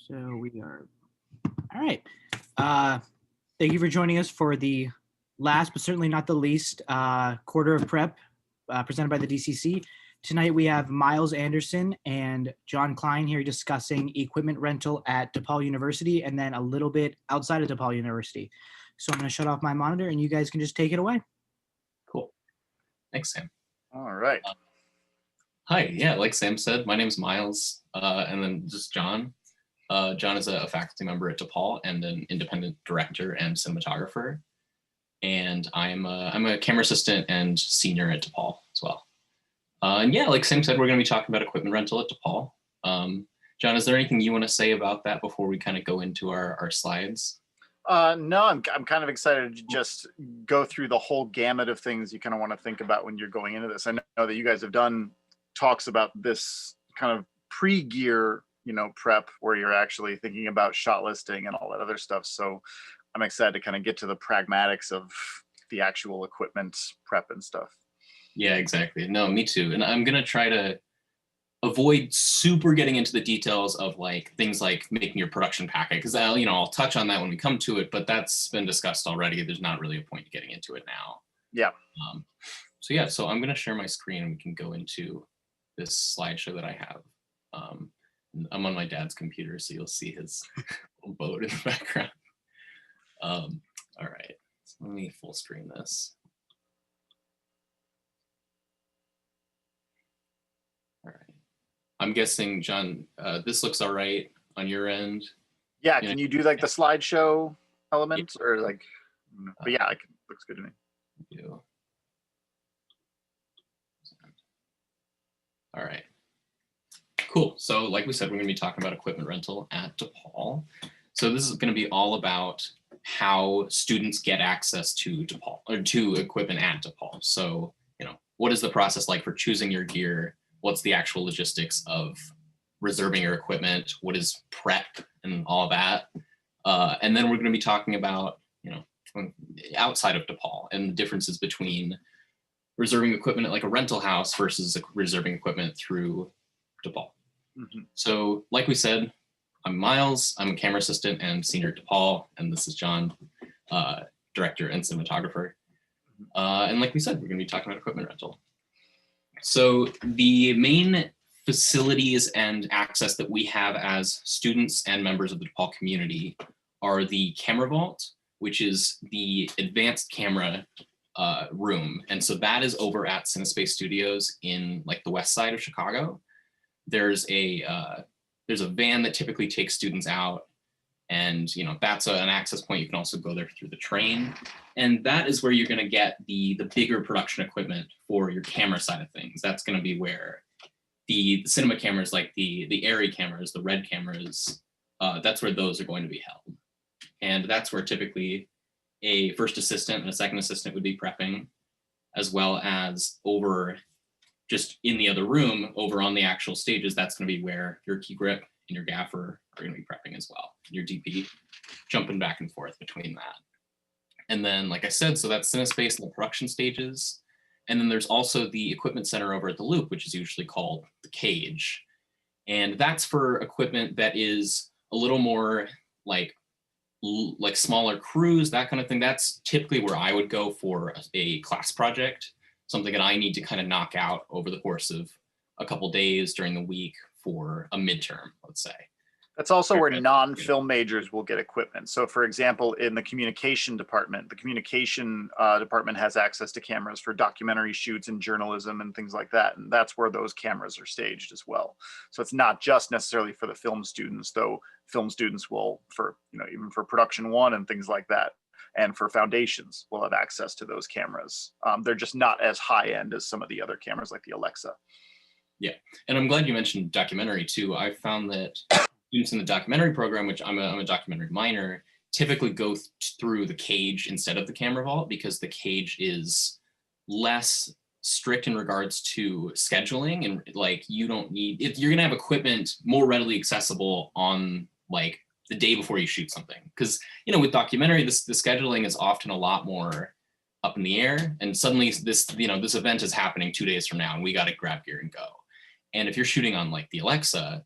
So we are, all right. Thank you for joining us for the last, but certainly not the least, quarter of prep presented by the DCC. Tonight we have Miles Anderson and John Klein here discussing equipment rental at Depaul University and then a little bit outside of Depaul University. So I'm going to shut off my monitor and you guys can just take it away. Cool. Thanks, Sam. All right. Hi. Yeah, like Sam said, my name is Miles, and then just John. John is a faculty member at Depaul and an independent director and cinematographer. And I'm a camera assistant and senior at Depaul as well. And yeah, like Sam said, we're going to be talking about equipment rental at Depaul. John, is there anything you want to say about that before we kind of go into our slides? No, I'm kind of excited to just go through the whole gamut of things you kind of want to think about when you're going into this. I know that you guys have done talks about this kind of pre-gear, prep where you're actually thinking about shot listing and all that other stuff. So I'm excited to kind of get to the pragmatics of the actual equipment prep and stuff. Yeah, exactly. No, me too. And I'm going to try to avoid super getting into the details of like things like making your production packet, because I'll touch on that when we come to it, but that's been discussed already. There's not really a point getting into it now. Yeah. So I'm going to share my screen and we can go into this slideshow that I have. I'm on my dad's computer, so you'll see his little boat in the background. All right, so let me full screen this. All right. I'm guessing, John, this looks all right on your end. Yeah, can you do like the slideshow element or like, but yeah, looks good to me. Thank you. All right. Cool. So like we said, we're going to be talking about equipment rental at Depaul. So this is going to be all about how students get access to Depaul or to equipment at Depaul. So, what is the process like for choosing your gear? What's the actual logistics of reserving your equipment? What is prep and all that? And then we're going to be talking about, outside of Depaul and the differences between reserving equipment at like a rental house versus reserving equipment through Depaul. Mm-hmm. So like we said, I'm Miles, I'm a camera assistant and senior at Depaul, and this is John, director and cinematographer. And like we said, we're going to be talking about equipment rental. So the main facilities and access that we have as students and members of the Depaul community are the camera vault, which is the advanced camera room. And so that is over at Cinespace Studios in like the west side of Chicago. There's a van that typically takes students out, and that's an access point. You can also go there through the train, and that is where you're going to get the bigger production equipment for your camera side of things. That's going to be where the cinema cameras, like the Arri cameras, the red cameras, that's where those are going to be held, and that's where typically a first assistant and a second assistant would be prepping, as well as over just in the other room over on the actual stages. That's going to be where your key grip and your gaffer are going to be prepping as well. Your DP jumping back and forth between that. And then, like I said, so that's Cinespace and the production stages. And then there's also the equipment center over at the Loop, which is usually called the Cage. And that's for equipment that is a little more like smaller crews, that kind of thing. That's typically where I would go for a class project, something that I need to kind of knock out over the course of a couple days during the week for a midterm, let's say. That's also where non-film majors will get equipment. So for example, in the communication department, department has access to cameras for documentary shoots and journalism and things like that. And that's where those cameras are staged as well. So it's not just necessarily for the film students, though film students will, even for production one and things like that, and for foundations will have access to those cameras. They're just not as high end as some of the other cameras like the Alexa. Yeah, and I'm glad you mentioned documentary too. I found that students in the documentary program, which I'm a documentary minor, typically go through the Cage instead of the camera vault, because the Cage is less strict in regards to scheduling, and like you don't need it. You're gonna have equipment more readily accessible on like the day before you shoot something, because with documentary, the scheduling is often a lot more up in the air, and suddenly this event is happening 2 days from now and we got to grab gear and go. And if you're shooting on like the Alexa,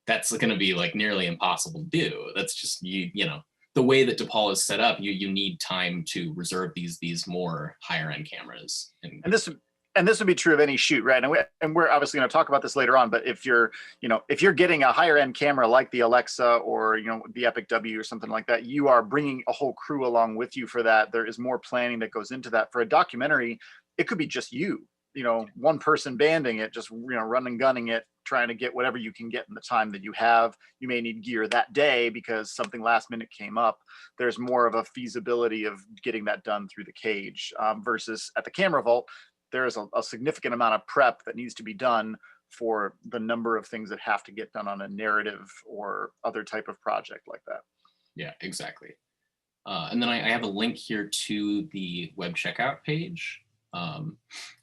that's going to be like nearly impossible to do. That's just, you know, the way that Depaul is set up, you need time to reserve these more higher end cameras. And this would be true of any shoot, right? And we're obviously going to talk about this later on, but if you're getting a higher end camera like the Alexa or, you know, the Epic W or something like that, you are bringing a whole crew along with you for that. There is more planning that goes into that. For a documentary, it could be just you know, one person banding it, just, you know, running, gunning it, trying to get whatever you can get in the time that you have. You may need gear that day because something last minute came up. There's more of a feasibility of getting that done through the cage versus at the camera vault. There is a significant amount of prep that needs to be done for the number of things that have to get done on a narrative or other type of project like that. Yeah, exactly. And then I have a link here to the web checkout page.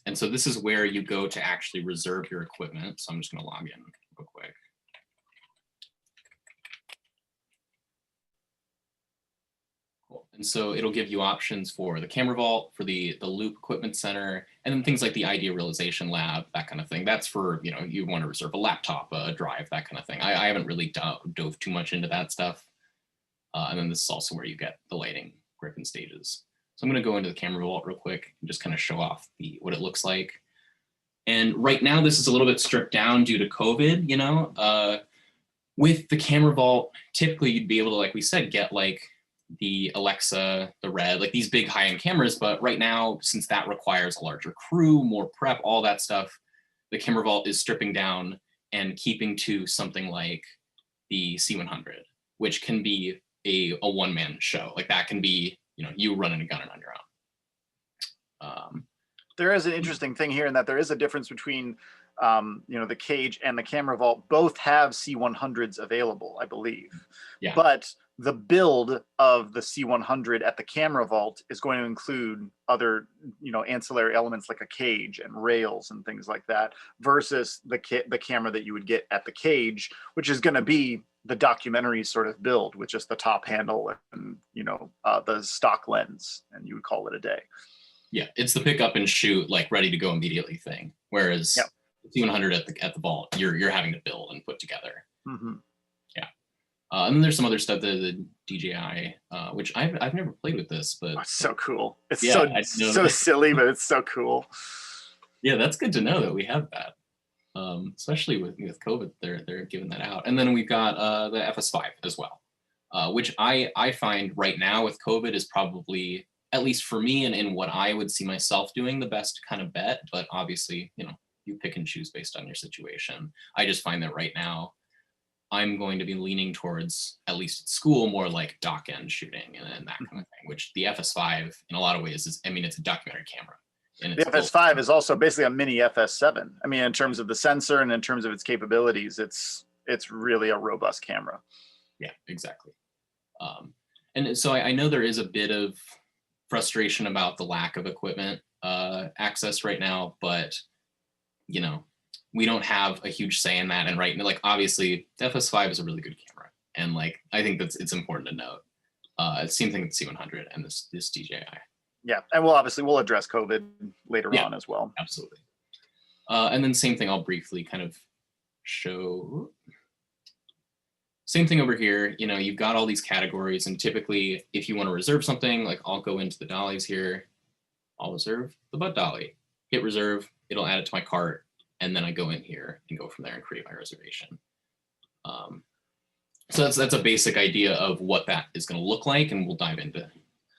And so this is where you go to actually reserve your equipment. So I'm just going to log in real quick. Cool. And so it'll give you options for the camera vault, for the Loop Equipment Center, and then things like the Idea Realization Lab, that kind of thing. That's for, you know, you want to reserve a laptop, a drive, that kind of thing. I haven't really dove too much into that stuff. And then this is also where you get the lighting, grip, and stages. So I'm going to go into the camera vault real quick and just kind of show off what it looks like. And right now, this is a little bit stripped down due to COVID, you know. With the camera vault, typically you'd be able to, like we said, get like the Alexa, the Red, like these big high-end cameras. But right now, since that requires a larger crew, more prep, all that stuff, the camera vault is stripping down and keeping to something like the C100, which can be a one-man show. Like that can be, you know, you running a gun on your own. There is an interesting thing here in that there is a difference between, you know, the cage and the camera vault. Both have C100s available, I believe. Yeah. But the build of the C100 at the camera vault is going to include other, you know, ancillary elements like a cage and rails and things like that, versus the camera that you would get at the cage, which is going to be the documentary sort of build with just the top handle and, you know, the stock lens, and you would call it a day. Yeah, it's the pick up and shoot, like ready to go immediately thing. Whereas the C100 at the vault, you're having to build and put together. Mm-hmm. Yeah, and then there's some other stuff, the DJI, which I've never played with this, but it's so cool. It's so silly, but it's so cool. Yeah, that's good to know that we have that. Especially with COVID, they're giving that out. And then we've got the FS5 as well, which I find right now with COVID is probably, at least for me and in what I would see myself doing, the best kind of bet. But obviously, you know, you pick and choose based on your situation. I just find that right now, I'm going to be leaning towards, at least at school, more like dock end shooting and that kind of thing, which the FS5 in a lot of ways is, I mean, it's a documentary camera. And the FS5 is also basically a mini FS7. I mean, in terms of the sensor and in terms of its capabilities, it's really a robust camera. Yeah, exactly. And so I know there is a bit of frustration about the lack of equipment access right now, but you know, we don't have a huge say in that. And right now, like obviously the FS5 is a really good camera, and like I think it's important to note. Same thing with the C100 and this DJI. Yeah, and we'll address COVID later on as well. Absolutely. And then same thing, I'll briefly kind of show. Same thing over here, you know, you've got all these categories, and typically if you want to reserve something, like I'll go into the dollies here, I'll reserve the butt dolly, hit reserve, it'll add it to my cart, and then I go in here and go from there and create my reservation. So that's a basic idea of what that is going to look like, and we'll dive into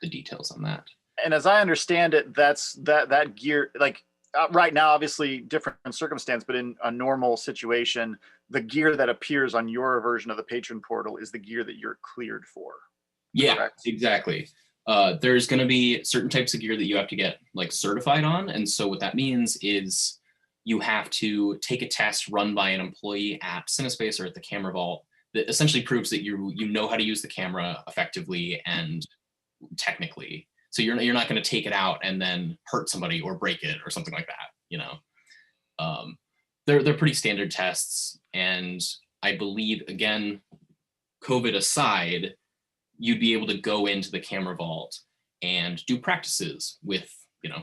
the details on that. And as I understand it, that's that gear, like right now, obviously different circumstance, but in a normal situation, the gear that appears on your version of the patron portal is the gear that you're cleared for. Yeah, correct? Exactly. There's going to be certain types of gear that you have to get like certified on. And so what that means is you have to take a test run by an employee at Cinespace or at the camera vault that essentially proves that you know how to use the camera effectively and technically. So you're not going to take it out and then hurt somebody or break it or something like that, you know. They're pretty standard tests, and I believe, again, COVID aside, you'd be able to go into the camera vault and do practices with, you know,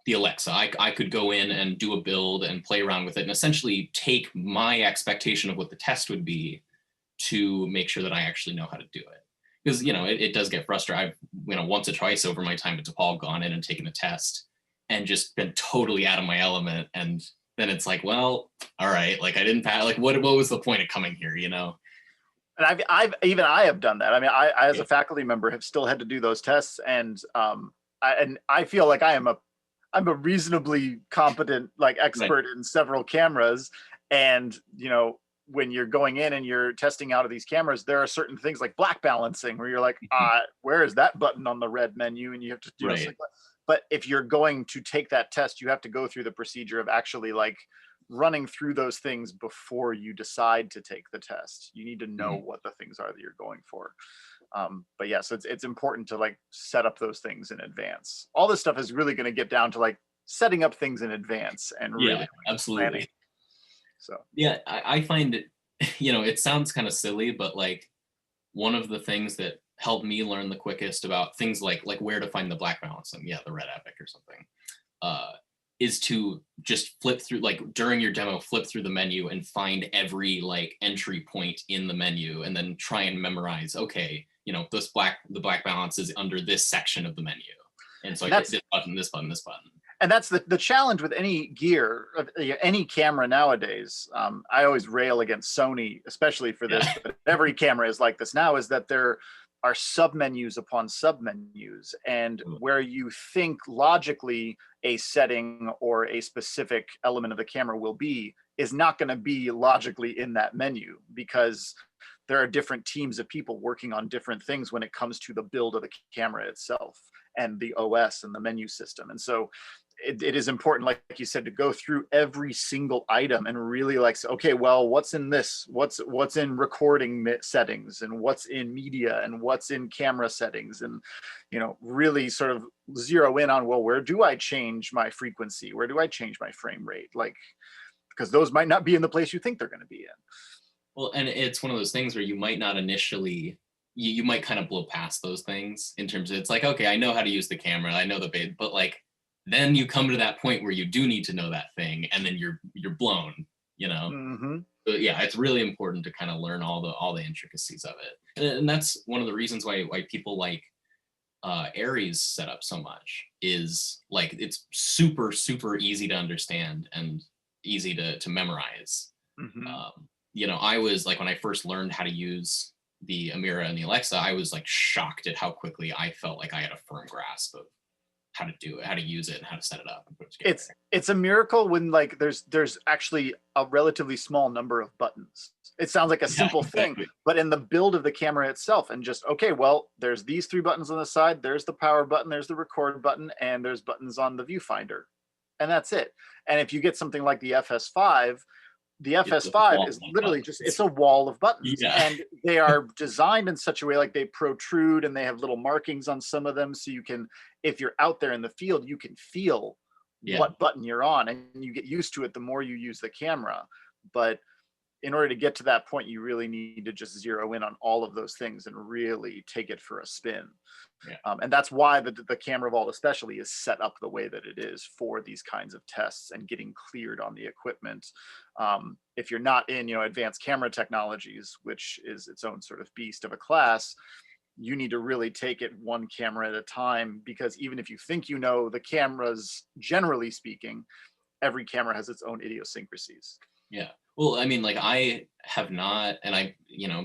the Alexa. I could go in and do a build and play around with it and essentially take my expectation of what the test would be to make sure that I actually know how to do it. Because, it does get frustrating. I've, once or twice over my time at DePaul gone in and taken a test and just been totally out of my element. And then it's like, well, all right, like I didn't pass, like what was the point of coming here, And I have done that. I mean, I as a faculty member have still had to do those tests, and I feel like I'm a reasonably competent expert in several cameras, and when you're going in and you're testing out of these cameras, there are certain things like black balancing where you're like, where is that button on the red menu, and you have to do right. But if you're going to take that test, you have to go through the procedure of actually running through those things before you decide to take the test. You need to know what the things are that you're going for. But yeah, so it's important to set up those things in advance. All this stuff is really going to get down to setting up things in advance and really absolutely planning. So yeah, I find it, it sounds kind of silly, but one of the things that helped me learn the quickest about things like where to find the black balancing, the red epic or something, is to just flip through, during your demo, flip through the menu and find every entry point in the menu and then try and memorize, okay, the black balance is under this section of the menu. And so I hit this button, this button, this button. And that's the challenge with any gear, any camera nowadays. I always rail against Sony, especially for this, but every camera is like this now, is that there are submenus upon submenus, and where you think logically a setting or a specific element of the camera will be is not going to be logically in that menu, because there are different teams of people working on different things when it comes to the build of the camera itself and the OS and the menu system. And so it is important, like you said, to go through every single item and really say, okay, well, what's in this? What's in recording settings, and what's in media, and what's in camera settings, and really sort of zero in on, well, where do I change my frequency? Where do I change my frame rate? Because those might not be in the place you think they're going to be in. Well, and it's one of those things where you might not initially, you might kind of blow past those things in terms of, it's okay, I know how to use the camera, I know the bait, but then you come to that point where you do need to know that thing, and then you're blown, Mm-hmm. But yeah, it's really important to kind of learn all the intricacies of it, and that's one of the reasons why people like Aries setup so much, is it's super easy to understand and easy to memorize. Mm-hmm. I was when I first learned how to use the Amira and the Alexa, I was shocked at how quickly I felt like I had a firm grasp of how to do it, how to use it, and how to set it up and put it together. It's a miracle when there's actually a relatively small number of buttons. It sounds like a simple thing, but in the build of the camera itself, and just, okay, well, there's these 3 buttons on the side, there's the power button, there's the record button, and there's buttons on the viewfinder, and that's it. And if you get something like the FS5, the FS5 is literally it's a wall of buttons, and they are designed in such a way they protrude, and they have little markings on some of them, so you can, if you're out there in the field, you can feel what button you're on, and you get used to it the more you use the camera. But in order to get to that point, you really need to just zero in on all of those things and really take it for a spin. And that's why the camera vault especially is set up the way that it is for these kinds of tests and getting cleared on the equipment. If you're not in advanced camera technologies, which is its own sort of beast of a class, you need to really take it one camera at a time, because even if you think the cameras, generally speaking, every camera has its own idiosyncrasies. Yeah. Well, I mean, I have not, and I,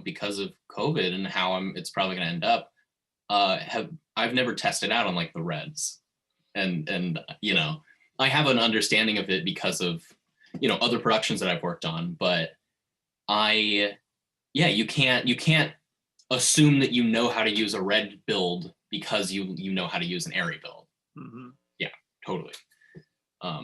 because of COVID and how it's probably going to end up, I've never tested out on the reds, and I have an understanding of it because of other productions that I've worked on, but you can't assume that you know how to use a red build because you know how to use an Airy build. Mm-hmm. Yeah, totally.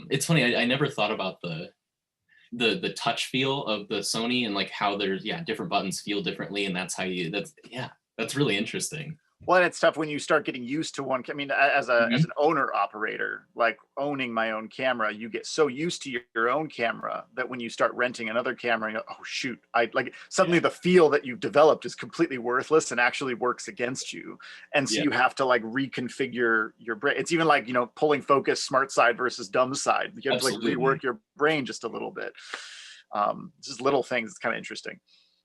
It's funny, I never thought about the touch feel of the Sony, and how there's different buttons feel differently, and that's really interesting. Well, and it's tough when you start getting used to one. I mean, as an owner operator, like owning my own camera, you get so used to your own camera that when you start renting another camera, you know, oh shoot, I like suddenly the feel that you've developed is completely worthless and actually works against you. And so you have to like reconfigure your brain. It's even like, you know, pulling focus, smart side versus dumb side. You have to like rework your brain just a little bit. Just little things. It's kind of interesting.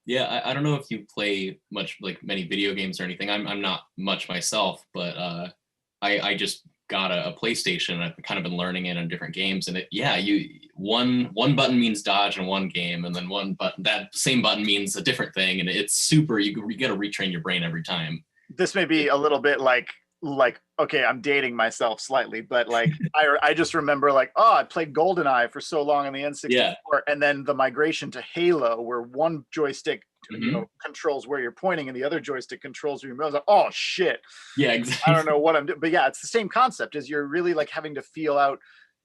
Yeah, I don't know if you play much, like many video games or anything. I'm not much myself, but I just got a PlayStation and I've kind of been learning it in different games. And one button means dodge in one game, and then one button, that same button means a different thing, and it's super. You got to retrain your brain every time. This may be a little bit like okay, I'm dating myself slightly, but like I just remember like, oh, I played GoldenEye for so long on the N64, and then the migration to Halo, where one joystick you know controls where you're pointing and the other joystick controls where you're moving. Like, oh shit, yeah, exactly. I don't know what I'm doing, but yeah, it's the same concept. Is you're really like having to feel out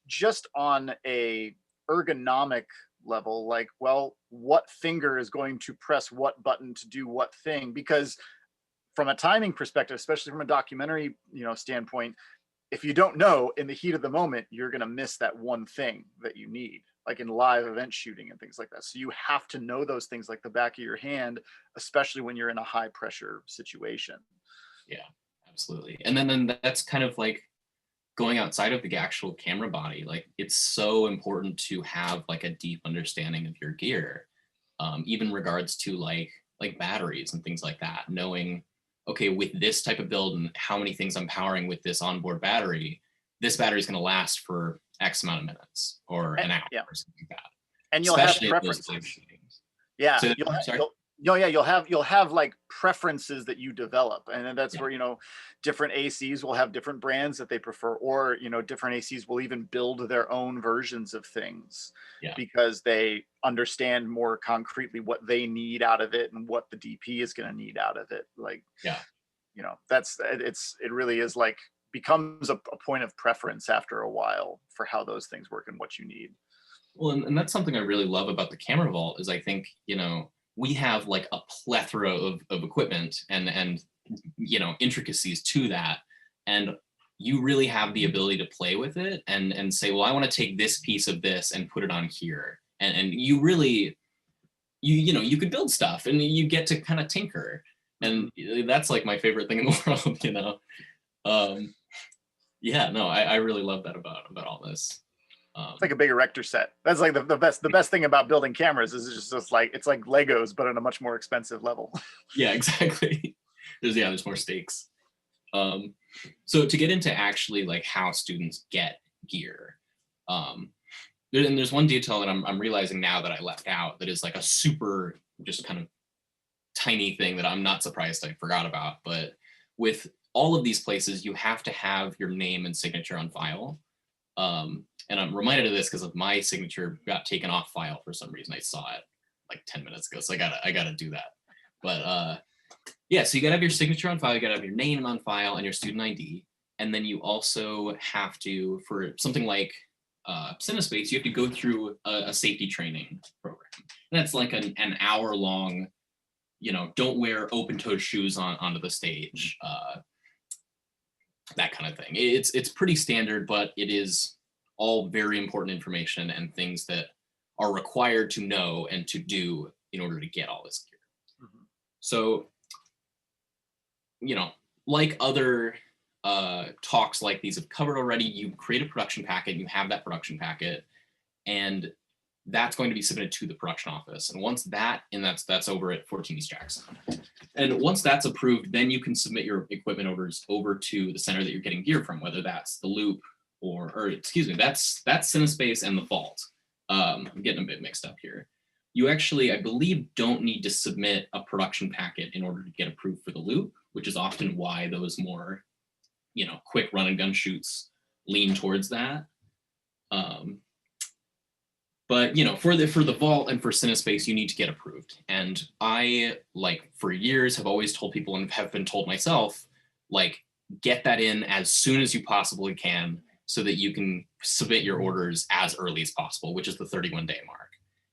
just on a ergonomic level, like, well, what finger is going to press what button to do what thing, because from a timing perspective, especially from a documentary, you know, standpoint, if you don't know in the heat of the moment, you're going to miss that one thing that you need, like in live event shooting and things like that. So you have to know those things like the back of your hand, especially when you're in a high pressure situation. Yeah, absolutely. And then that's kind of like going outside of the actual camera body. Like, it's so important to have like a deep understanding of your gear, even regards to like batteries and things like that, knowing, okay, with this type of build and how many things I'm powering with this onboard battery, this battery is going to last for X amount of minutes or an hour or something like that. And you'll especially have preferences. Yeah, so, you'll have like preferences that you develop, and then that's where, you know, different ACs will have different brands that they prefer, or, you know, different ACs will even build their own versions of things because they understand more concretely what they need out of it and what the DP is going to need out of it. Like, you know, it really is like becomes a point of preference after a while for how those things work and what you need. Well, and that's something I really love about the camera vault is I think, you know, we have like a plethora of equipment and you know, intricacies to that, and you really have the ability to play with it and say, well, I want to take this piece of this and put it on here, and you really you know, you could build stuff and you get to kind of tinker, and that's like my favorite thing in the world, you know. I really love that about all this. It's like a big erector set. That's like the best thing about building cameras is it's like Legos, but on a much more expensive level. Yeah, exactly. There's more stakes. So to get into actually like how students get gear, there's one detail that I'm realizing now that I left out that is like a super just kind of tiny thing that I'm not surprised I forgot about. But with all of these places, you have to have your name and signature on file. And I'm reminded of this because of my signature got taken off file for some reason. I saw it like 10 minutes ago, so I gotta do that. But so you gotta have your signature on file, you gotta have your name on file and your student ID, and then you also have to, for something like CineSpace, you have to go through a safety training program. And that's like an hour long, you know, don't wear open-toed shoes onto the stage, that kind of thing. It's pretty standard, but it is all very important information and things that are required to know and to do in order to get all this gear. So, you know, like other talks like these have covered already, you create a production packet, you have that production packet, and that's going to be submitted to the production office. And once that's over at 14 East Jackson. And once that's approved, then you can submit your equipment orders over to the center that you're getting gear from, whether that's the Loop or excuse me, that's CineSpace and the Vault. I'm getting a bit mixed up here. You actually, I believe, don't need to submit a production packet in order to get approved for the Loop, which is often why those more, you know, quick run and gun shoots lean towards that. But, you know, for the Vault and for CineSpace, you need to get approved. And I, like, for years have always told people and have been told myself, like, get that in as soon as you possibly can so that you can submit your orders as early as possible, which is the 31-day mark.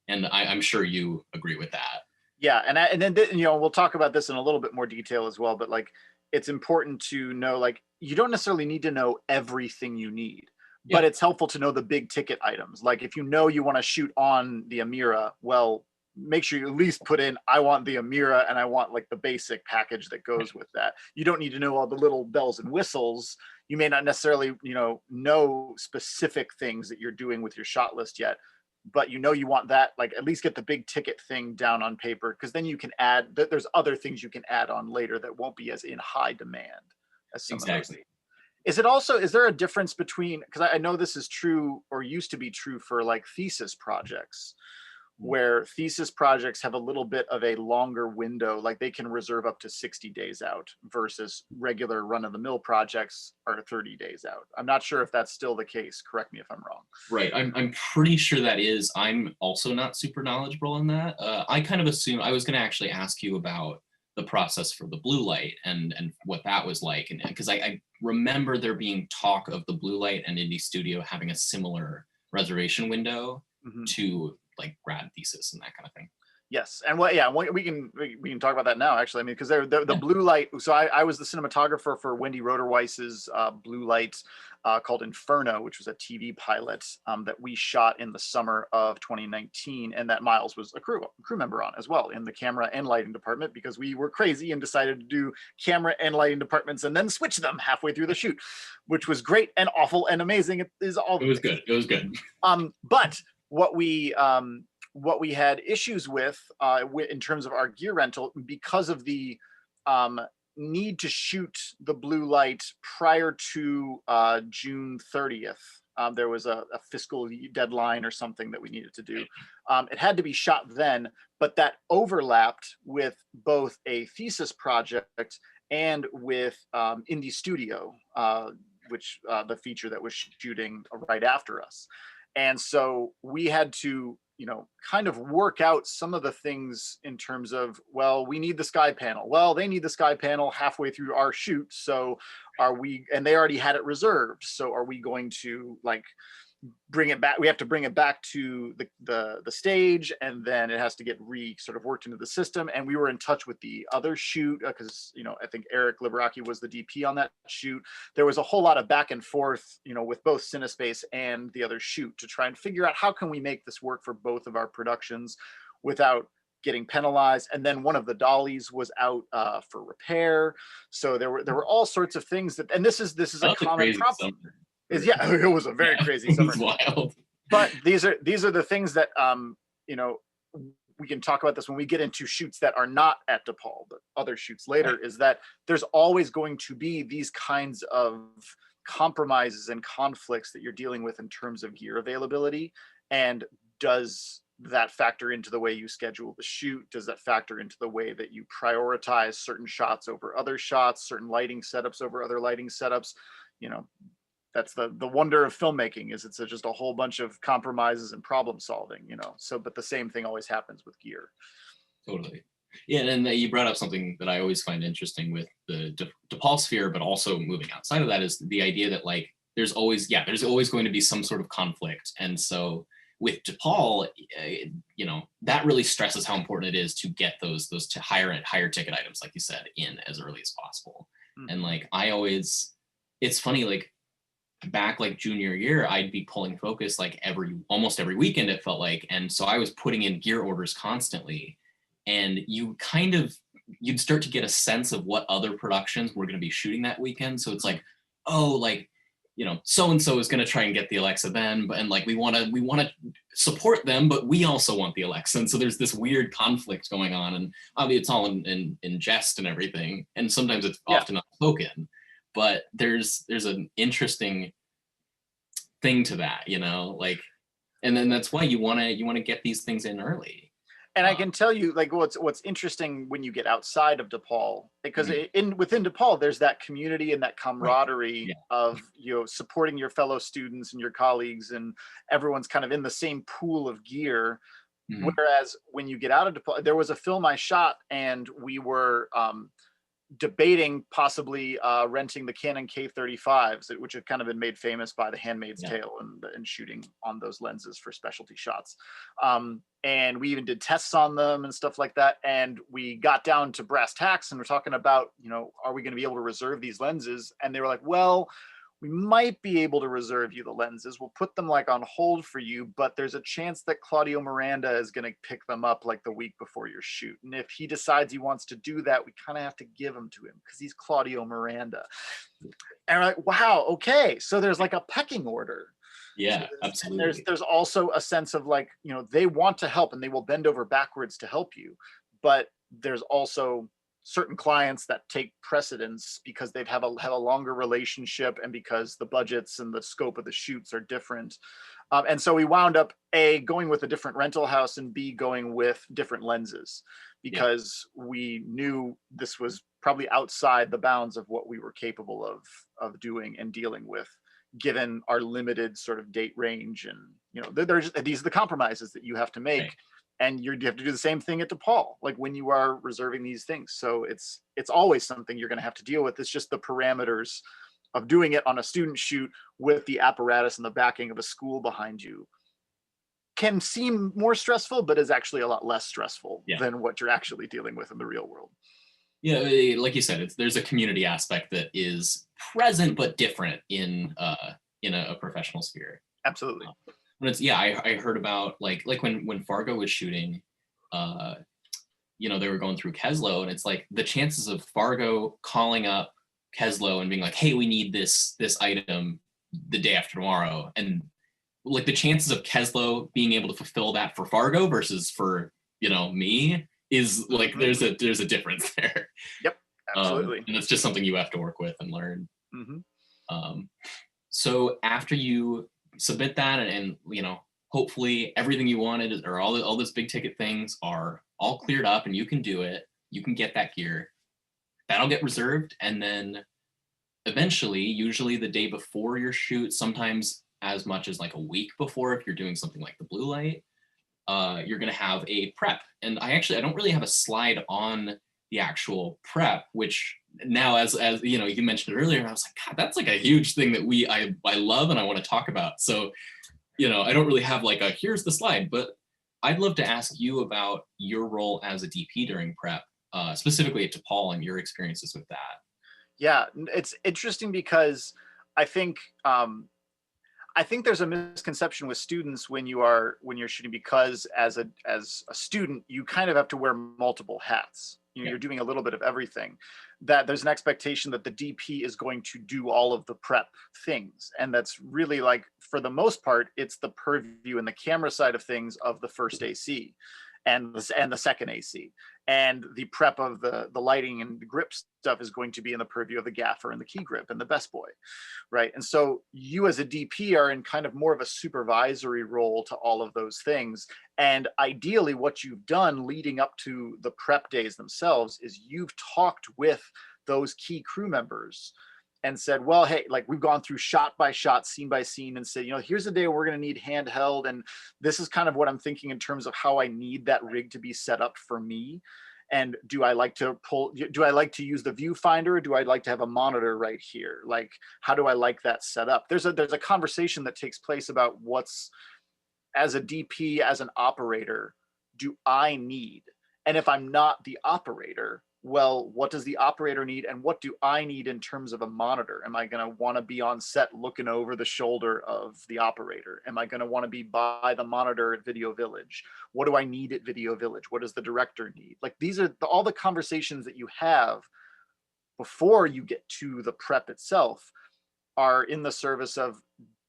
And I'm sure you agree with that. Yeah, and then, you know, we'll talk about this in a little bit more detail as well, but like, it's important to know, like, you don't necessarily need to know everything you need, but it's helpful to know the big ticket items. Like if you know you want to shoot on the Amira, well, make sure you at least put in, I want the Amira and I want like the basic package that goes with that. You don't need to know all the little bells and whistles. You may not necessarily, know specific things that you're doing with your shot list yet, but you want that, like at least get the big ticket thing down on paper, because then you can add, there's other things you can add on later that won't be as in high demand as some of those. Is there a difference between, because I know this is true or used to be true for like thesis projects, where thesis projects have a little bit of a longer window, like they can reserve up to 60 days out versus regular run-of-the-mill projects are 30 days out. I'm not sure if that's still the case. Correct me if I'm wrong. Right. I'm pretty sure that is. I'm also not super knowledgeable on that. I kind of assume I was going to actually ask you about the process for the blue light and what that was like. And because I remember there being talk of the blue light and Indie Studio having a similar reservation window to like grad thesis and that kind of thing. Yes, and we can talk about that now. Actually, I mean, because the blue light. So I was the cinematographer for Wendy Roderweiss's blue light called Inferno, which was a TV pilot that we shot in the summer of 2019, and that Miles was a crew member on as well in the camera and lighting department, because we were crazy and decided to do camera and lighting departments and then switch them halfway through the shoot, which was great and awful and amazing. It was good. It was good. But what we had issues with in terms of our gear rental, because of the need to shoot the blue light prior to June 30th. There was a fiscal deadline or something that we needed to do. It had to be shot then, but that overlapped with both a thesis project and with Indie Studio, which the feature that was shooting right after us. And so we had to, kind of work out some of the things in terms of, well, we need the sky panel. Well, they need the sky panel halfway through our shoot. So and they already had it reserved. So are we going to like bring it back? We have to bring it back to the stage, and then it has to get sort of worked into the system. And we were in touch with the other shoot because, I think Eric Liberaki was the DP on that shoot. There was a whole lot of back and forth, with both Cinespace and the other shoot to try and figure out how can we make this work for both of our productions without getting penalized. And then one of the dollies was out for repair. So there were all sorts of things and this is a common problem. It was a very crazy summer. Wild. But these are the things that we can talk about this when we get into shoots that are not at Depaul, but other shoots later, is that there's always going to be these kinds of compromises and conflicts that you're dealing with in terms of gear availability. And does that factor into the way you schedule the shoot? Does that factor into the way that you prioritize certain shots over other shots, certain lighting setups over other lighting setups? That's the wonder of filmmaking, is it's just a whole bunch of compromises and problem solving, so, but the same thing always happens with gear. Totally. Yeah. And you brought up something that I always find interesting with the Depaul sphere, but also moving outside of that, is the idea that like, there's always going to be some sort of conflict. And so with Depaul, that really stresses how important it is to get those to higher ticket items, like you said, in as early as possible. And like, it's funny, like, back like junior year, I'd be pulling focus like almost every weekend, it felt like. And so I was putting in gear orders constantly, and you'd start to get a sense of what other productions were going to be shooting that weekend. So it's like, oh, like, so-and-so is going to try and get the Alexa then, and like, we want to support them, but we also want the Alexa. And so there's this weird conflict going on, and obviously it's all in jest and everything. And sometimes it's often unspoken. But there's an interesting thing to that, like, and then that's why you want to get these things in early. And I can tell you, like, what's interesting when you get outside of Depaul, because within Depaul, there's that community and that camaraderie of supporting your fellow students and your colleagues, and everyone's kind of in the same pool of gear. Whereas when you get out of Depaul, there was a film I shot, and we were debating possibly renting the Canon K35s, which have kind of been made famous by The Handmaid's Tale and shooting on those lenses for specialty shots. And we even did tests on them and stuff like that. And we got down to brass tacks and we're talking about, are we going to be able to reserve these lenses? And they were like, well, we might be able to reserve you the lenses. We'll put them like on hold for you, but there's a chance that Claudio Miranda is going to pick them up like the week before your shoot. And if he decides he wants to do that, we kind of have to give them to him because he's Claudio Miranda. And we're like, wow, okay. So there's like a pecking order. Yeah, so absolutely. There's also a sense of like, they want to help and they will bend over backwards to help you. But there's also certain clients that take precedence because they've have a longer relationship and because the budgets and the scope of the shoots are different. And so we wound up A, going with a different rental house, and B, going with different lenses because we knew this was probably outside the bounds of what we were capable of doing and dealing with, given our limited sort of date range. And, these are the compromises that you have to make. Right. And you have to do the same thing at Depaul, like when you are reserving these things. So it's always something you're going to have to deal with. It's just the parameters of doing it on a student shoot with the apparatus and the backing of a school behind you can seem more stressful, but is actually a lot less stressful than what you're actually dealing with in the real world. Yeah, like you said, there's a community aspect that is present but different in a professional sphere. Absolutely. I heard about like when Fargo was shooting, they were going through Keslow, and it's like the chances of Fargo calling up Keslow and being like, hey, we need this item the day after tomorrow, and like the chances of Keslow being able to fulfill that for Fargo versus for me is like there's a difference there. Yep, absolutely. And it's just something you have to work with and learn. So after you submit that and hopefully everything you wanted or all those big ticket things are all cleared up and you can do it, you can get that gear, that'll get reserved. And then eventually, usually the day before your shoot, sometimes as much as like a week before, if you're doing something like the blue light, you're going to have a prep. And I don't really have a slide on the actual prep, which now as you mentioned it earlier, I was like, God, that's like a huge thing that I love and I want to talk about. So, I don't really have like here's the slide, but I'd love to ask you about your role as a DP during prep, specifically at Depaul and your experiences with that. Yeah, it's interesting because I think there's a misconception with students when you're shooting, because as a student, you kind of have to wear multiple hats. You're doing a little bit of everything, that there's an expectation that the DP is going to do all of the prep things. And that's really like, for the most part, it's the purview and the camera side of things of the first AC and the second AC. And the prep of the lighting and the grip stuff is going to be in the purview of the gaffer and the key grip and the best boy, right? And so you as a DP are in kind of more of a supervisory role to all of those things. And ideally what you've done leading up to the prep days themselves is you've talked with those key crew members and said, well, hey, like we've gone through shot by shot, scene by scene, and said, here's the day we're going to need handheld. And this is kind of what I'm thinking in terms of how I need that rig to be set up for me. And do I like to use the viewfinder, or do I like to have a monitor right here? Like, how do I like that set up? There's a conversation that takes place about what's, as a DP, as an operator, do I need? And if I'm not the operator, well, what does the operator need and what do I need in terms of a monitor? Am I going to want to be on set looking over the shoulder of the operator? Am I going to want to be by the monitor at Video Village? What do I need at Video Village? What does the director need? Like, these are all the conversations that you have before you get to the prep itself are in the service of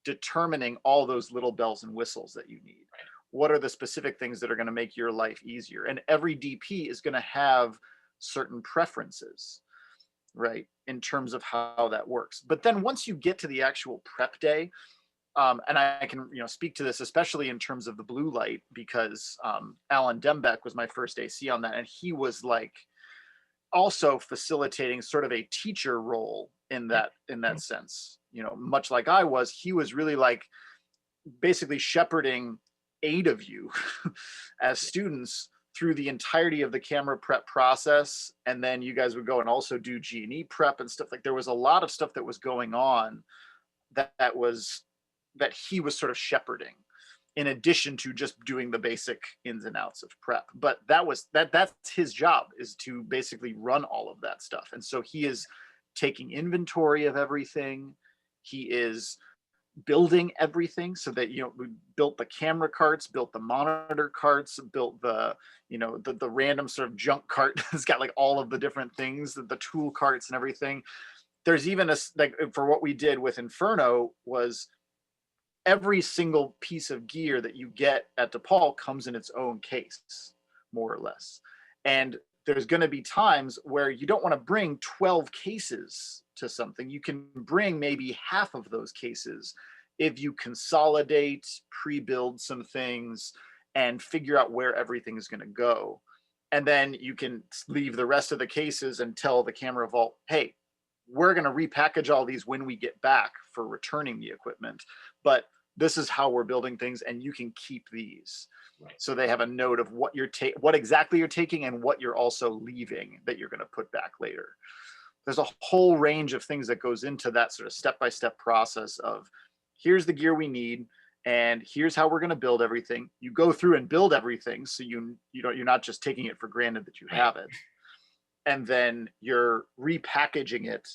determining all those little bells and whistles that you need. Right. What are the specific things that are going to make your life easier? And every DP is going to have certain preferences, right, in terms of how that works. But then once you get to the actual prep day, and I can speak to this especially in terms of the blue light, because Alan Dembeck was my first AC on that, and he was like also facilitating sort of a teacher role in that sense. Much like I was, he was really like basically shepherding 8 of you as students through the entirety of the camera prep process. And then you guys would go and also do G&E prep and stuff. Like there was a lot of stuff that was going on that he was sort of shepherding, in addition to just doing the basic ins and outs of prep. But that's his job, is to basically run all of that stuff. And so he is taking inventory of everything. He is building everything, so that, we built the camera carts, built the monitor carts, built the random sort of junk cart that's got like all of the different things, the tool carts and everything. There's even for what we did with Inferno was every single piece of gear that you get at Depaul comes in its own case, more or less. And there's going to be times where you don't want to bring 12 cases to something. You can bring maybe half of those cases if you consolidate, pre-build some things, and figure out where everything is going to go. And then you can leave the rest of the cases and tell the camera vault, hey, we're going to repackage all these when we get back for returning the equipment. But this is how we're building things, and you can keep these. Right. So they have a note of what what exactly you're taking and what you're also leaving that you're going to put back later. There's a whole range of things that goes into that sort of step-by-step process of, here's the gear we need, and here's how we're going to build everything. You go through and build everything, so you're not just taking it for granted that you have it, and then you're repackaging it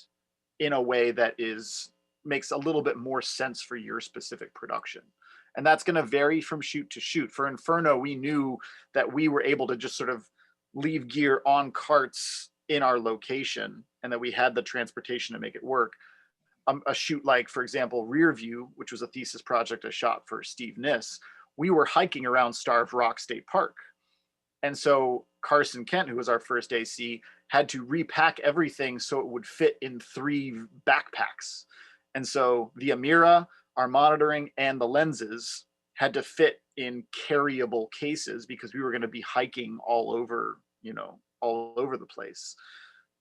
in a way that makes a little bit more sense for your specific production. And that's going to vary from shoot to shoot. For Inferno, we knew that we were able to just sort of leave gear on carts in our location, and that we had the transportation to make it work. A shoot like, for example, Rear View, which was a thesis project I shot for Steve Niss, we were hiking around Starved Rock State Park. And so Carson Kent, who was our first AC, had to repack everything so it would fit in 3 backpacks. And so the Amira, our monitoring, and the lenses had to fit in carryable cases because we were going to be hiking all over the place.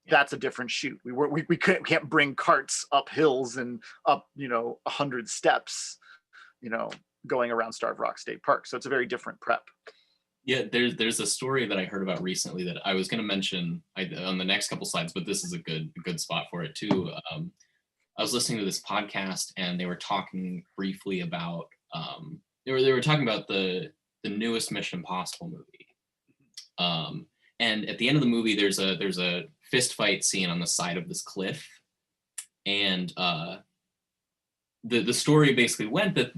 That's a different shoot. We can't bring carts up hills and up 100 steps, going around Starved Rock State Park. So it's a very different prep. Yeah, there's a story that I heard about recently that I was going to mention on the next couple slides, but this is a good spot for it too. I was listening to this podcast, and they were talking briefly about they were talking about the newest Mission Impossible movie. And at the end of the movie, there's a fist fight scene on the side of this cliff, and the story basically went that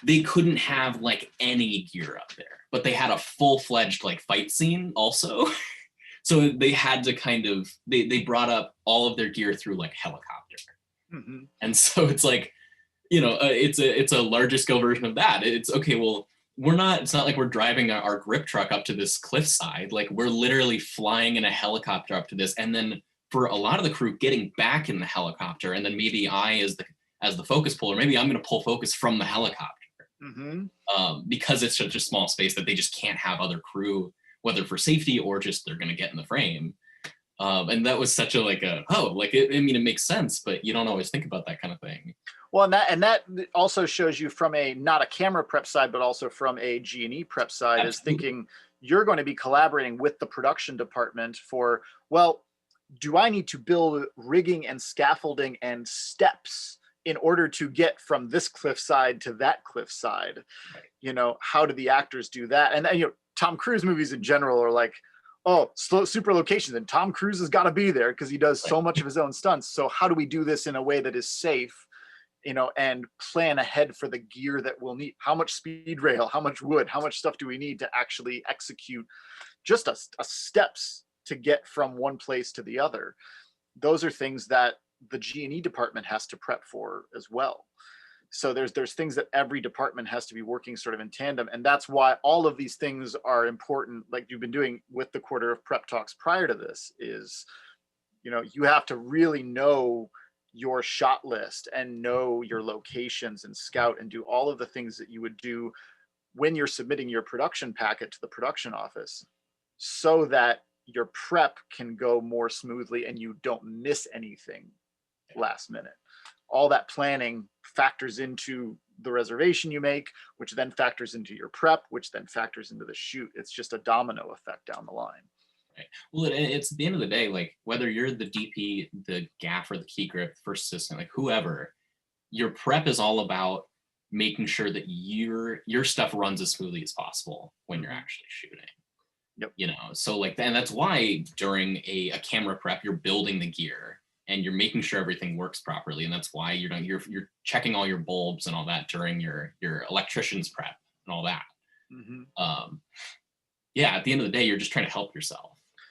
they couldn't have like any gear up there, but they had a full-fledged like fight scene also. So they had to they brought up all of their gear through like helicopter. Mm-hmm. And so it's like, it's a larger scale version of that. It's okay, well, it's not like we're driving our grip truck up to this cliffside. Like, we're literally flying in a helicopter up to this. And then for a lot of the crew getting back in the helicopter, and then maybe I as the focus puller, maybe I'm going to pull focus from the helicopter. Mm-hmm. Because it's such a small space that they just can't have other crew, whether for safety or just they're going to get in the frame. And that was such it makes sense, but you don't always think about that kind of thing. Well, and that also shows you from not a camera prep side, but also from a G&E prep side. Absolutely. Is thinking you're going to be collaborating with the production department for, well, do I need to build rigging and scaffolding and steps in order to get from this cliffside to that cliffside? Right. How do the actors do that? And Tom Cruise movies in general are like, oh, super locations, and Tom Cruise has got to be there because he does so much of his own stunts. So how do we do this in a way that is safe, and plan ahead for the gear that we'll need? How much speed rail, how much wood, how much stuff do we need to actually execute just a steps to get from one place to the other? Those are things that the G&E department has to prep for as well. So there's things that every department has to be working sort of in tandem. And that's why all of these things are important, like you've been doing with the quarter of prep talks prior to this, is, you have to really know your shot list and know your locations and scout and do all of the things that you would do when you're submitting your production packet to the production office, so that your prep can go more smoothly and you don't miss anything last minute. All that planning factors into the reservation you make, which then factors into your prep, which then factors into the shoot. It's just a domino effect down the line. Right. Well, it's at the end of the day, like whether you're the DP, the gaffer, the key grip, first assistant, like whoever, your prep is all about making sure that your stuff runs as smoothly as possible when you're actually shooting. Yep. You know, so like, and that's why during a camera prep, you're building the gear and you're making sure everything works properly. And that's why you're checking all your bulbs and all that during your electrician's prep and all that. Yeah, at the end of the day, you're just trying to help yourself.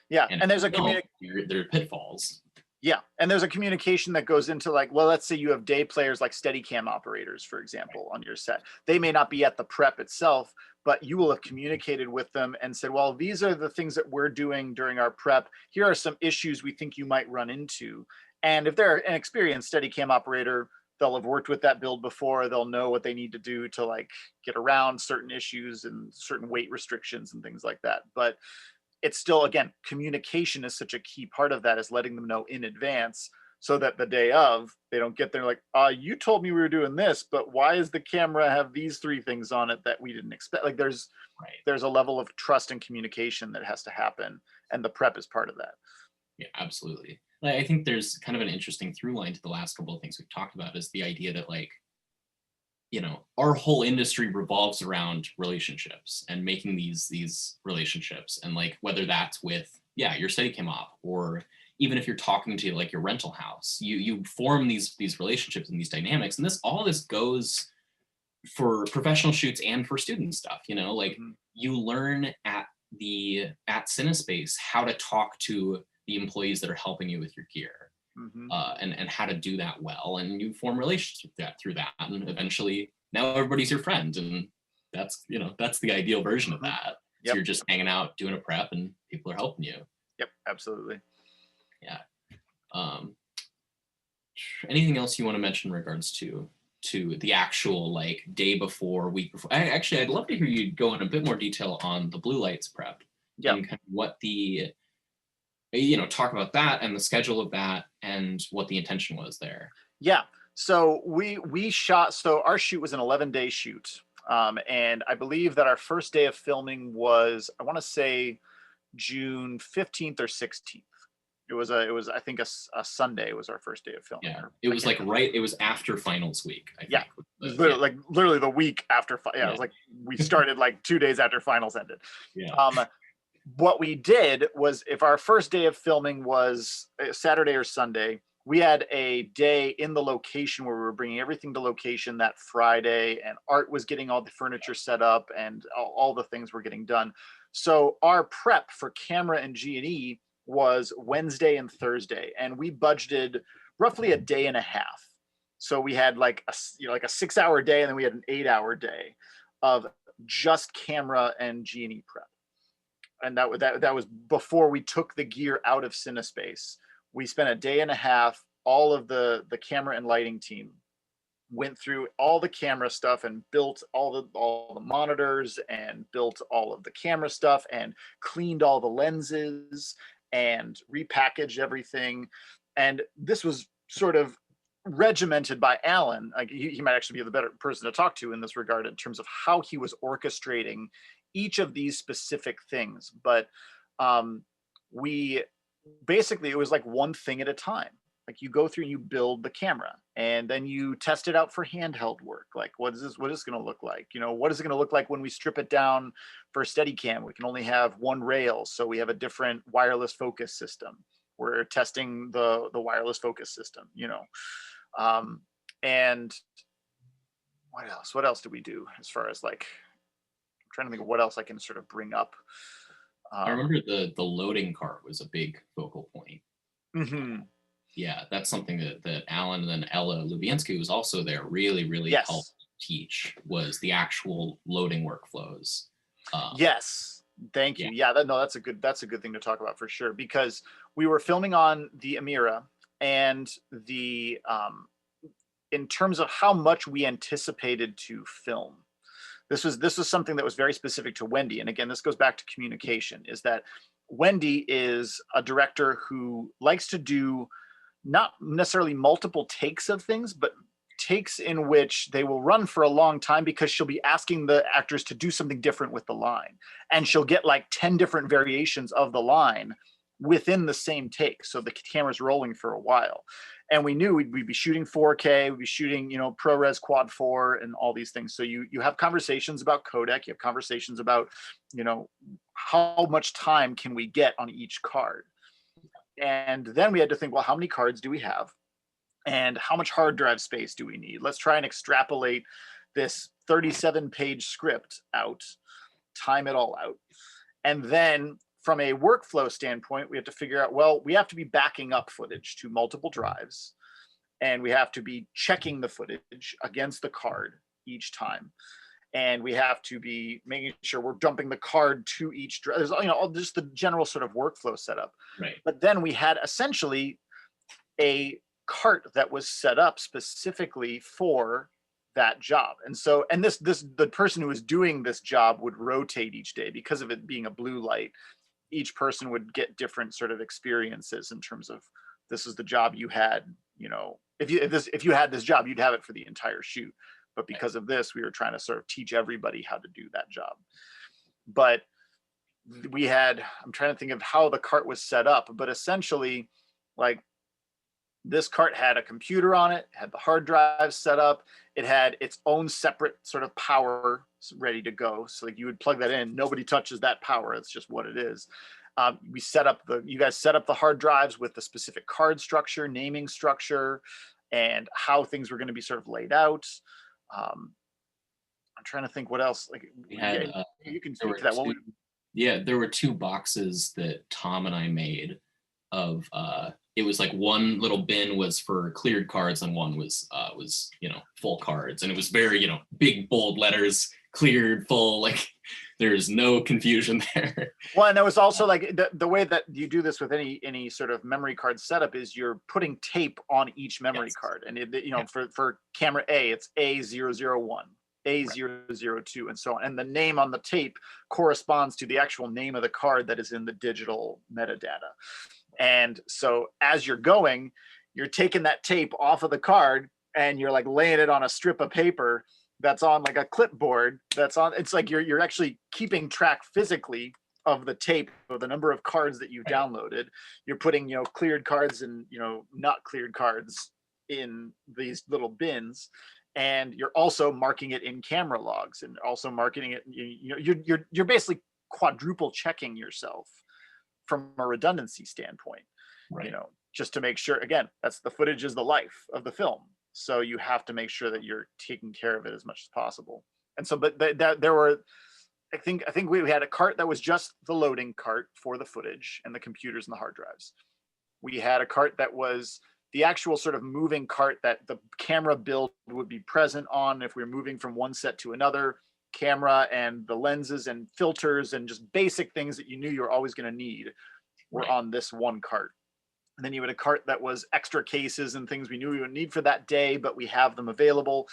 Yeah, and there's there are pitfalls. Yeah, and there's a communication that goes into like, well, let's say you have day players like Steadicam operators, for example, on your set. They may not be at the prep itself, but you will have communicated with them and said, well, these are the things that we're doing during our prep. Here are some issues we think you might run into. And if they're an experienced Steadicam operator, they'll have worked with that build before. They'll know what they need to do to like get around certain issues and certain weight restrictions and things like that. But it's still, again, communication is such a key part of that, is letting them know in advance so that the day of, they don't get there like, you told me we were doing this, but why does the camera have these 3 things on it that we didn't expect? Like there's a level of trust and communication that has to happen, and the prep is part of that. Yeah, absolutely. Like, I think there's kind of an interesting through line to the last couple of things we've talked about, is the idea that like, you know, our whole industry revolves around relationships and making these relationships, and like whether that's with your Steadicam op, or even if you're talking to like your rental house, you form these relationships and these dynamics, and all this goes for professional shoots and for student stuff. You know, like you learn at Cinespace how to talk to the employees that are helping you with your gear. And how to do that well, and you form relationships through that, and eventually now everybody's your friend, and that's the ideal version of that. So you're just hanging out doing a prep and people are helping you. Yep, absolutely. Yeah. Anything else you want to mention in regards to the actual like day before, week before? I'd love to hear you go in a bit more detail on the blue lights prep. And kind of what talk about that and the schedule of that and what the intention was there. Yeah. So we shot, so our shoot was an 11-day shoot. And I believe that our first day of filming was, I want to say June 15th or 16th. It was I think a Sunday was our first day of filming. Yeah. It was like it was after finals week, I think. Literally the week after. It was like we started like 2 days after finals ended. Yeah. What we did was, if our first day of filming was Saturday or Sunday, we had a day in the location where we were bringing everything to location that Friday, and Art was getting all the furniture set up and all the things were getting done. So our prep for camera and G&E was Wednesday and Thursday, and we budgeted roughly a day and a half. So we had like a 6-hour day, and then we had an 8-hour day of just camera and G&E prep. And that was before we took the gear out of Cinespace. We spent a day and a half. All of the camera and lighting team went through all the camera stuff and built all the monitors and built all of the camera stuff and cleaned all the lenses and repackaged everything. And this was sort of regimented by Alan. Like he might actually be the better person to talk to in this regard, in terms of how he was orchestrating each of these specific things. But it was like one thing at a time. Like you go through and you build the camera, and then you test it out for handheld work. Like what is this going to look like? What is it going to look like when we strip it down for Steadicam? We can only have one rail, so we have a different wireless focus system. We're testing the wireless focus system, and what else do we do as far as like, I'm trying to think of what else I can sort of bring up. I remember the loading cart was a big focal point. Yeah, that's something that Alan and then Ella Lubienski, who was also there, really helped teach, was the actual loading workflows. Yes, thank you. Yeah, that's a good thing to talk about for sure, because we were filming on the Amira, and in terms of how much we anticipated to film, this was something that was very specific to Wendy. And again, this goes back to communication, is that Wendy is a director who likes to do not necessarily multiple takes of things, but takes in which they will run for a long time because she'll be asking the actors to do something different with the line. And she'll get like 10 different variations of the line within the same take. So the camera's rolling for a while. And we knew we'd be shooting 4K, we'd be shooting, ProRes Quad 4 and all these things. So you have conversations about codec, you have conversations about, how much time can we get on each card? And then we had to think, well, how many cards do we have? And how much hard drive space do we need? Let's try and extrapolate this 37-page script out, time it all out. And then from a workflow standpoint, we have to figure out, well, we have to be backing up footage to multiple drives, and we have to be checking the footage against the card each time. And we have to be making sure we're dumping the card to each drive. There's, just the general sort of workflow setup. Right. But then we had essentially a cart that was set up specifically for that job. And so, and the person who was doing this job would rotate each day because of it being a blue light. Each person would get different sort of experiences in terms of, this is the job you had, if you had this job, you'd have it for the entire shoot. But because of this, we were trying to sort of teach everybody how to do that job. But I'm trying to think of how the cart was set up, but essentially, like, this cart had a computer on it, had the hard drive set up, it had its own separate sort of power ready to go. So like you would plug that in, nobody touches that power, it's just what it is. You guys set up the hard drives with the specific card structure, naming structure, and how things were going to be sort of laid out. I'm trying to think what else. Like we had, you can speak to that. There were 2 boxes that Tom and I made of it was like one little bin was for cleared cards and one was full cards, and it was very big bold letters, cleared, full, like there's no confusion there. Well, and there was also like the way that you do this with any sort of memory card setup is you're putting tape on each memory card, and for camera A it's A001, A002, and so on, and the name on the tape corresponds to the actual name of the card that is in the digital metadata. And so as you're going, you're taking that tape off of the card and you're like laying it on a strip of paper that's on like a clipboard that's on. It's like you're actually keeping track physically of the tape, of the number of cards that you've downloaded. You're putting, cleared cards and, not cleared cards in these little bins. And you're also marking it in camera logs and also marking it, you're basically quadruple checking yourself from a redundancy standpoint, right. Just to make sure, again, that's the footage is the life of the film. So you have to make sure that you're taking care of it as much as possible. And so, but there were, I think we had a cart that was just the loading cart for the footage and the computers and the hard drives. We had a cart that was the actual sort of moving cart that the camera build would be present on if we were moving from one set to another. Camera and the lenses and filters and just basic things that you knew you were always going to need were on this one cart. And then you had a cart that was extra cases and things we knew we would need for that day, but we have them available.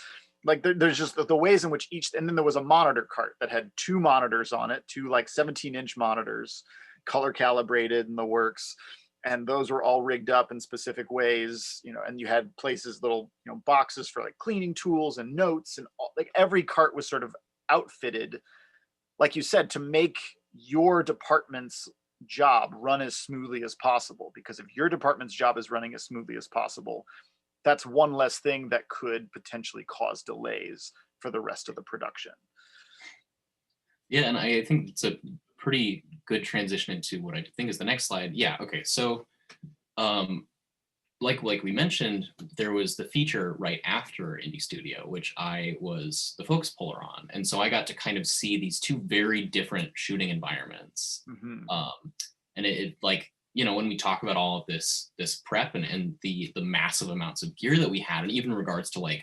Like there's just the ways in which and then there was a monitor cart that had 2 monitors on it, 2 like 17-inch monitors, color calibrated in the works. And those were all rigged up in specific ways, and you had places, little, boxes for like cleaning tools and notes, and like every cart was sort of outfitted, like you said, to make your department's job run as smoothly as possible. Because if your department's job is running as smoothly as possible, that's one less thing that could potentially cause delays for the rest of the production. Yeah, and I think it's a pretty good transition into what I think is the next slide. Yeah, okay, so like we mentioned, there was the feature right after Indie Studio, which I was the focus puller on. And so I got to kind of see these 2 very different shooting environments. Mm-hmm. And it like, when we talk about all of this prep and the massive amounts of gear that we had, and even in regards to like,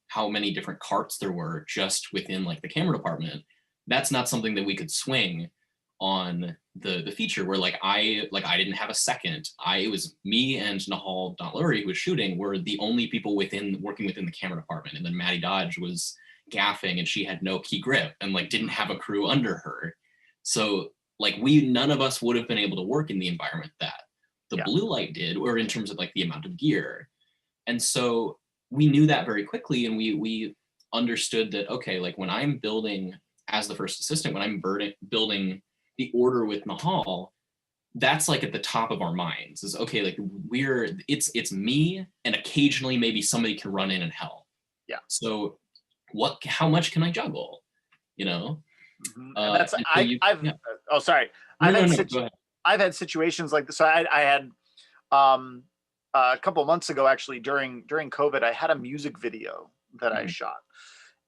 how many different carts there were just within like the camera department, that's not something that we could swing on the feature where I didn't have a second. It was me and Nahal Dontluri, who was shooting, were the only people working within the camera department. And then Maddie Dodge was gaffing and she had no key grip and like didn't have a crew under her. So like none of us would have been able to work in the environment that the blue light did, or in terms of like the amount of gear. And so we knew that very quickly, and we understood that, okay, like when I'm building as the first assistant, when I'm building the order with Nahal, that's like at the top of our minds is, okay, like it's me, and occasionally maybe somebody can run in and help. Yeah. So how much can I juggle? You know? And that's, and so yeah. oh, sorry. No, go ahead. I've had situations like this. So I had, a couple of months ago, actually, during COVID, I had a music video that I shot.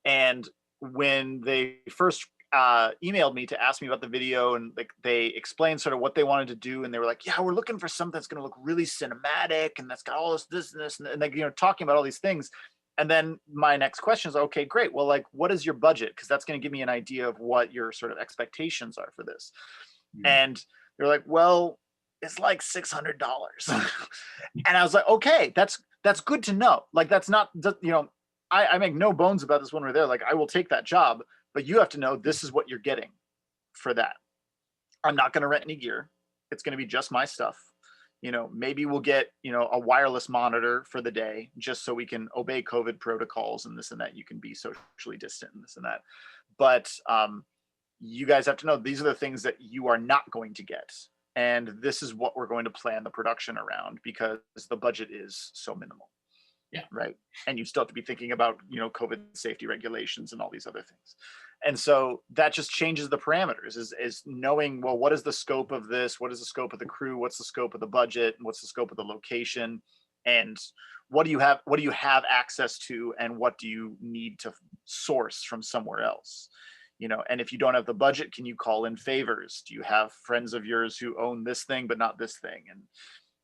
And when they first emailed me to ask me about the video, and like they explained sort of what they wanted to do, and they were like, yeah, we're looking for something that's going to look really cinematic, and that's got all this and this, and like, you know, talking about all these things. And then my next question is, okay, great, well, like, what is your budget? Because that's going to give me an idea of what your sort of expectations are for this. And they're like, well, it's like $600. And I was like, okay, that's good to know. Like, that's not, you know, I make no bones about this when we're there. Like, I will take that job, but you have to know this is what you're getting for that. I'm not going to rent any gear. It's going to be just my stuff. You know, maybe we'll get, you know, a wireless monitor for the day just so we can obey COVID protocols and this and that. You can be socially distant and this and that. But you guys have to know these are the things that you are not going to get. And this is what we're going to plan the production around because the budget is so minimal. Yeah. Right. And you still have to be thinking about, you know, COVID safety regulations and all these other things. And so that just changes the parameters is knowing, well, what is the scope of this? What is the scope of the crew? What's the scope of the budget? And what's the scope of the location? And what do you have access to? And what do you need to source from somewhere else? You know, and if you don't have the budget, can you call in favors? Do you have friends of yours who own this thing, but not this thing? And,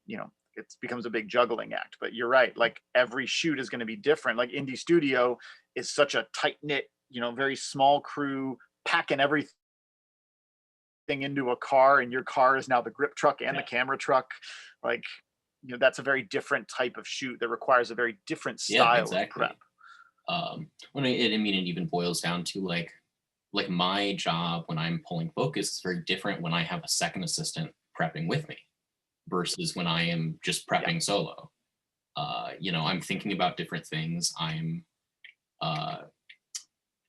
you know, it becomes a big juggling act. But you're right. Like every shoot is going to be different. Like Indie Studio is such a tight knit, you know, very small crew packing everything into a car, and your car is now the grip truck and the camera truck. Like, you know, that's a very different type of shoot that requires a very different style of prep. When I mean, it even boils down to like my job when I'm pulling focus is very different when I have a second assistant prepping with me versus when I am just prepping solo. You know, I'm thinking about different things. I'm,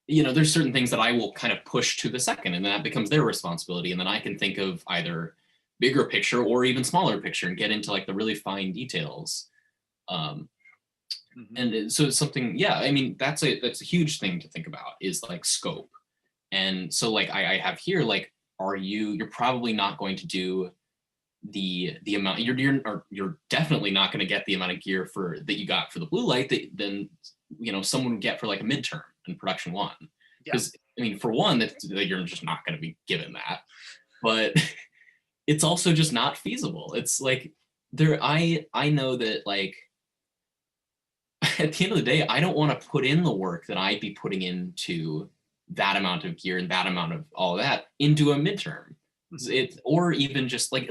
you know, there's certain things that I will kind of push to the second, and then that becomes their responsibility. And then I can think of either bigger picture or even smaller picture and get into like the really fine details. And so it's something, yeah, I mean, that's a huge thing to think about is like scope. And so like I have here, like, you're probably not going to do the amount you're definitely not going to get the amount of gear that you got for the blue light that then, you know, someone would get for like a midterm in production one. Because I mean, for one, that you're just not going to be given that, but it's also just not feasible. It's like I know that like at the end of the day, I don't want to put in the work that I'd be putting into that amount of gear and that amount of all of that into a midterm. Or even just like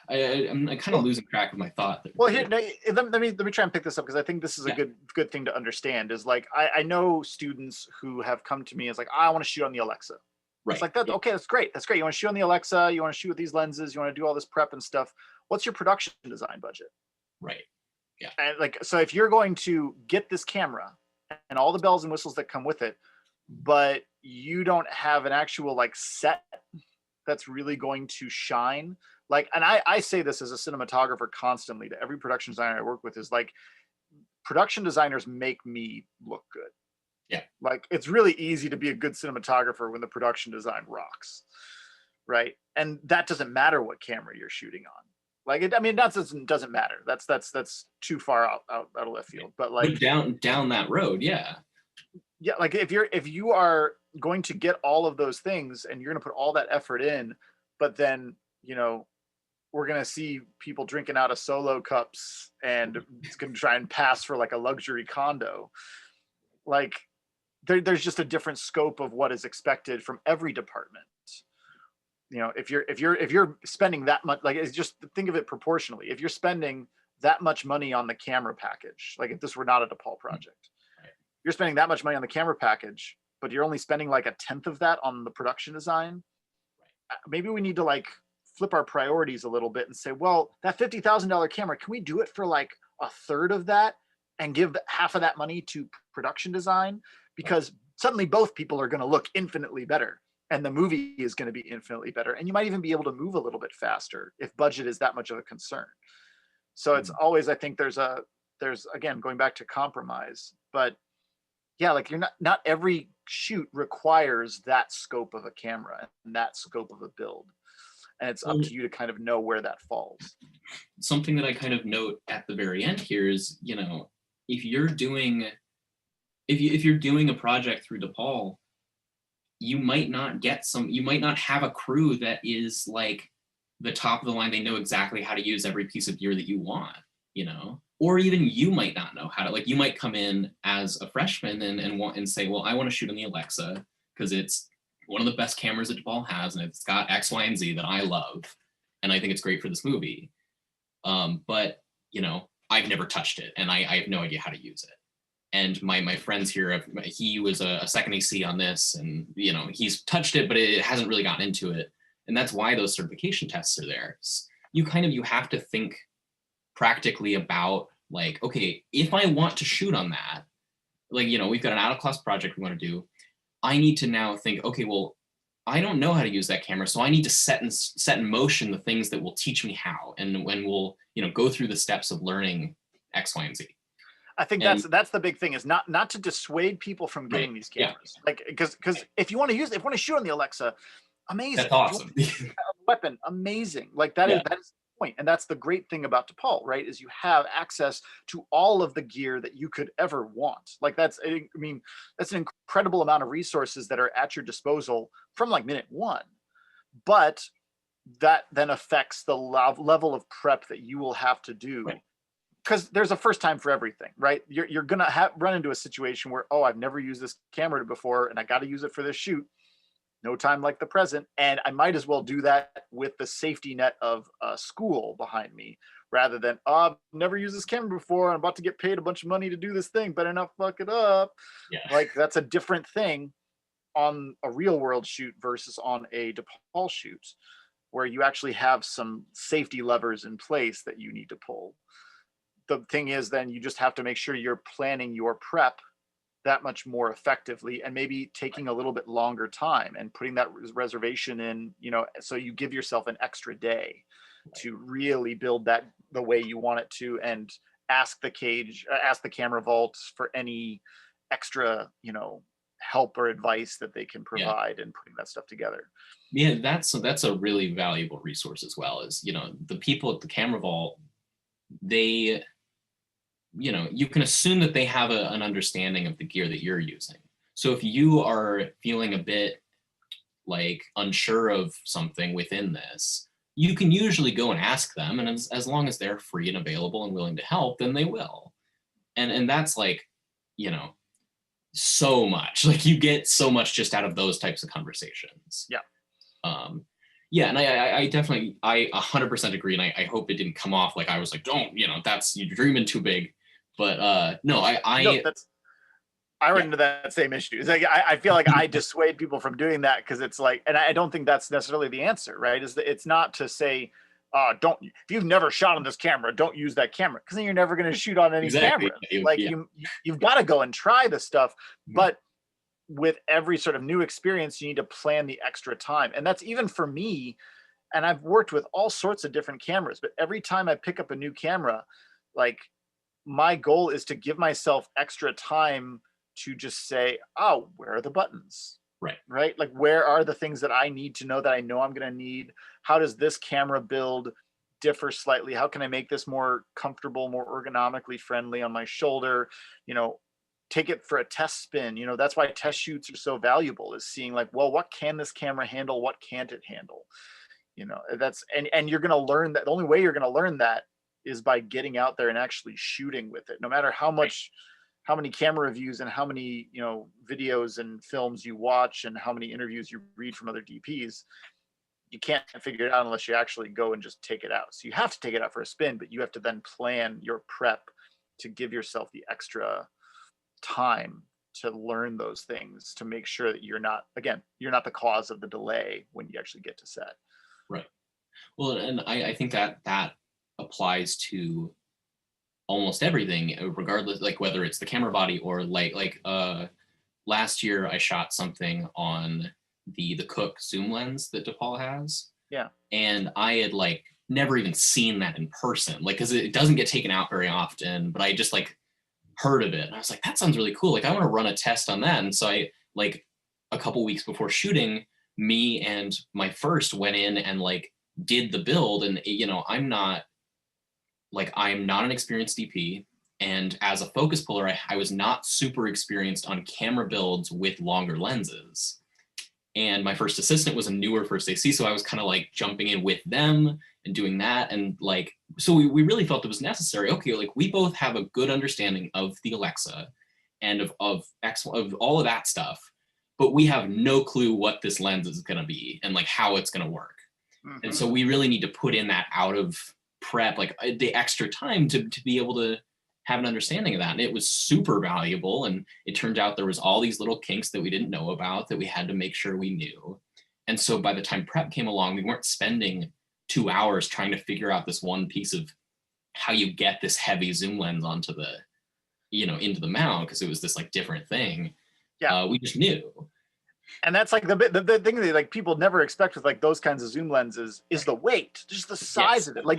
I'm kind of losing track of my thought. Well, here, let me try and pick this up because I think this is a good thing to understand. Is like I know students who have come to me as like, I want to shoot on the Alexa. Right. It's like that. Okay, that's great. That's great. You want to shoot on the Alexa. You want to shoot with these lenses. You want to do all this prep and stuff. What's your production design budget? Right. Yeah. And like, so if you're going to get this camera and all the bells and whistles that come with it, but you don't have an actual like set that's really going to shine. Like, and I say this as a cinematographer constantly to every production designer I work with is like, production designers make me look good. Yeah. Like, it's really easy to be a good cinematographer when the production design rocks. Right. And that doesn't matter what camera you're shooting on. Like, I mean, that doesn't matter. That's too far out of left field. But like down that road. Yeah. Yeah. Like if you are going to get all of those things and you're going to put all that effort in, but then, you know, we're going to see people drinking out of solo cups and it's going to try and pass for like a luxury condo. Like there's just a different scope of what is expected from every department. You know, if you're spending that much, like, it's just think of it proportionally. If you're spending that much money on the camera package, like if this were not a Depaul project, you're spending that much money on the camera package, but you're only spending like 1/10 of that on the production design. Maybe we need to like flip our priorities a little bit and say, well, that $50,000 camera, can we do it for like a third of that and give half of that money to production design, because suddenly both people are going to look infinitely better and the movie is going to be infinitely better. And you might even be able to move a little bit faster if budget is that much of a concern. So it's always, I think there's again, going back to compromise, but yeah, like you're not every shoot requires that scope of a camera and that scope of a build. And it's up to you to kind of know where that falls. Something that I kind of note at the very end here is, you know, if you're doing a project through Depaul, you might not have a crew that is like the top of the line. They know exactly how to use every piece of gear that you want, you know, or even you might not know how to, like, you might come in as a freshman and say, well, I want to shoot on the Alexa because it's one of the best cameras that Depaul has, and it's got X, Y, and Z that I love, and I think it's great for this movie. But, you know, I've never touched it, and I have no idea how to use it. And my friends here, he was a second AC on this, and, you know, he's touched it, but it hasn't really gotten into it. And that's why those certification tests are there. You have to think practically about, like, okay, if I want to shoot on that, like, you know, we've got an out-of-class project we want to do. I need to now think, okay, well, I don't know how to use that camera, so I need to set in motion the things that will teach me how, and when we'll, you know, go through the steps of learning X, Y, and Z. I think that's the big thing, is not to dissuade people from getting these cameras. Yeah. Like, because if you want to shoot on the Alexa, amazing. That's awesome. Weapon, amazing. Like that is the point. And that's the great thing about Depaul, right? Is you have access to all of the gear that you could ever want. Like that's an incredible amount of resources that are at your disposal from like minute one. But that then affects the level of prep that you will have to do. Right. Because there's a first time for everything, right? You're gonna run into a situation where, oh, I've never used this camera before and I got to use it for this shoot. No time like the present, and I might as well do that with the safety net of school behind me, rather than, oh, I've never used this camera before, I'm about to get paid a bunch of money to do this thing, better not fuck it up. Yeah. Like, that's a different thing on a real world shoot versus on a Depaul shoot, where you actually have some safety levers in place that you need to pull. The thing is, then you just have to make sure you're planning your prep that much more effectively, and maybe taking a little bit longer time and putting that reservation in, you know, so you give yourself an extra day to really build that the way you want it to, and ask the camera vault for any extra, you know, help or advice that they can provide in putting that stuff together. Yeah, that's a really valuable resource as well, is, you know, the people at the camera vault, they, you know, you can assume that they have an understanding of the gear that you're using. So if you are feeling a bit like unsure of something within this, you can usually go and ask them, and as long as they're free and available and willing to help, then they will. And that's, like, you know, so much, like, you get so much just out of those types of conversations. Yeah. Yeah, and I definitely, I 100% agree, and I hope it didn't come off like I was like, don't, you know, you're dreaming too big. But no, I run into that same issue. It's like, I feel like I dissuade people from doing that, because it's like, and I don't think that's necessarily the answer, right? It's not to say, don't, if you've never shot on this camera, don't use that camera, because then you're never going to shoot on any camera. Like, you've got to go and try the stuff, but with every sort of new experience, you need to plan the extra time. And that's even for me. And I've worked with all sorts of different cameras, but every time I pick up a new camera, like, my goal is to give myself extra time to just say, oh, where are the buttons? Right? Like, where are the things that I need to know that I know I'm going to need? How does this camera build differ slightly? How can I make this more comfortable, more ergonomically friendly on my shoulder? You know, take it for a test spin. You know, that's why test shoots are so valuable, is seeing, like, well, what can this camera handle? What can't it handle? You know, that's, and you're going to learn that. The only way you're going to learn that is by getting out there and actually shooting with it. No matter how many camera reviews and how many, you know, videos and films you watch and how many interviews you read from other DPs, you can't figure it out unless you actually go and just take it out. So you have to take it out for a spin, but you have to then plan your prep to give yourself the extra time to learn those things, to make sure that you're not the cause of the delay when you actually get to set. Right. Well, and I think that applies to almost everything, regardless, like whether it's the camera body or last year I shot something on the Cook zoom lens that Depaul has. Yeah. And I had like never even seen that in person, like, because it doesn't get taken out very often, but I just like heard of it. And I was like, that sounds really cool. Like, I want to run a test on that. And so I, like, a couple weeks before shooting, me and my first went in and like did the build. And, you know, I'm not an experienced DP. And as a focus puller, I was not super experienced on camera builds with longer lenses. And my first assistant was a newer first AC, so I was kind of like jumping in with them and doing that. And like, so we really felt it was necessary. Okay, like we both have a good understanding of the Alexa and of all of that stuff, but we have no clue what this lens is going to be and like how it's going to work. Mm-hmm. And so we really need to put in that out of prep, like the extra time to be able to have an understanding of that. And it was super valuable. And it turned out there was all these little kinks that we didn't know about that we had to make sure we knew. And so by the time prep came along, we weren't spending 2 hours trying to figure out this one piece of how you get this heavy zoom lens onto the, you know, into the mount, because it was this like different thing. Yeah. We just knew. And that's like the thing that like people never expect with like those kinds of zoom lenses is the weight, just the size of it. Like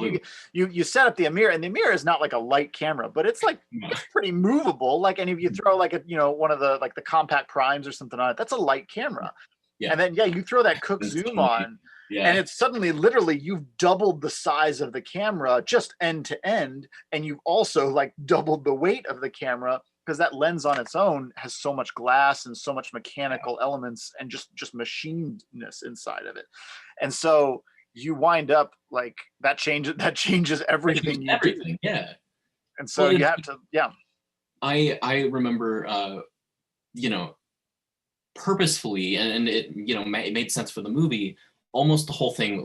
you set up the Amir, and the Amir is not like a light camera, but it's like it's pretty movable. Like, and if you throw like a, you know, one of the like the compact primes or something on it, that's a light camera. Yeah. And then you throw that Cook zoom on, and it's suddenly literally you've doubled the size of the camera just end to end, and you've also like doubled the weight of the camera, because that lens on its own has so much glass and so much mechanical elements and just machinedness inside of it. And so you wind up like that changes everything you do. Yeah. And so you have to, I remember, you know, purposefully, and it, you know, it made sense for the movie. Almost the whole thing,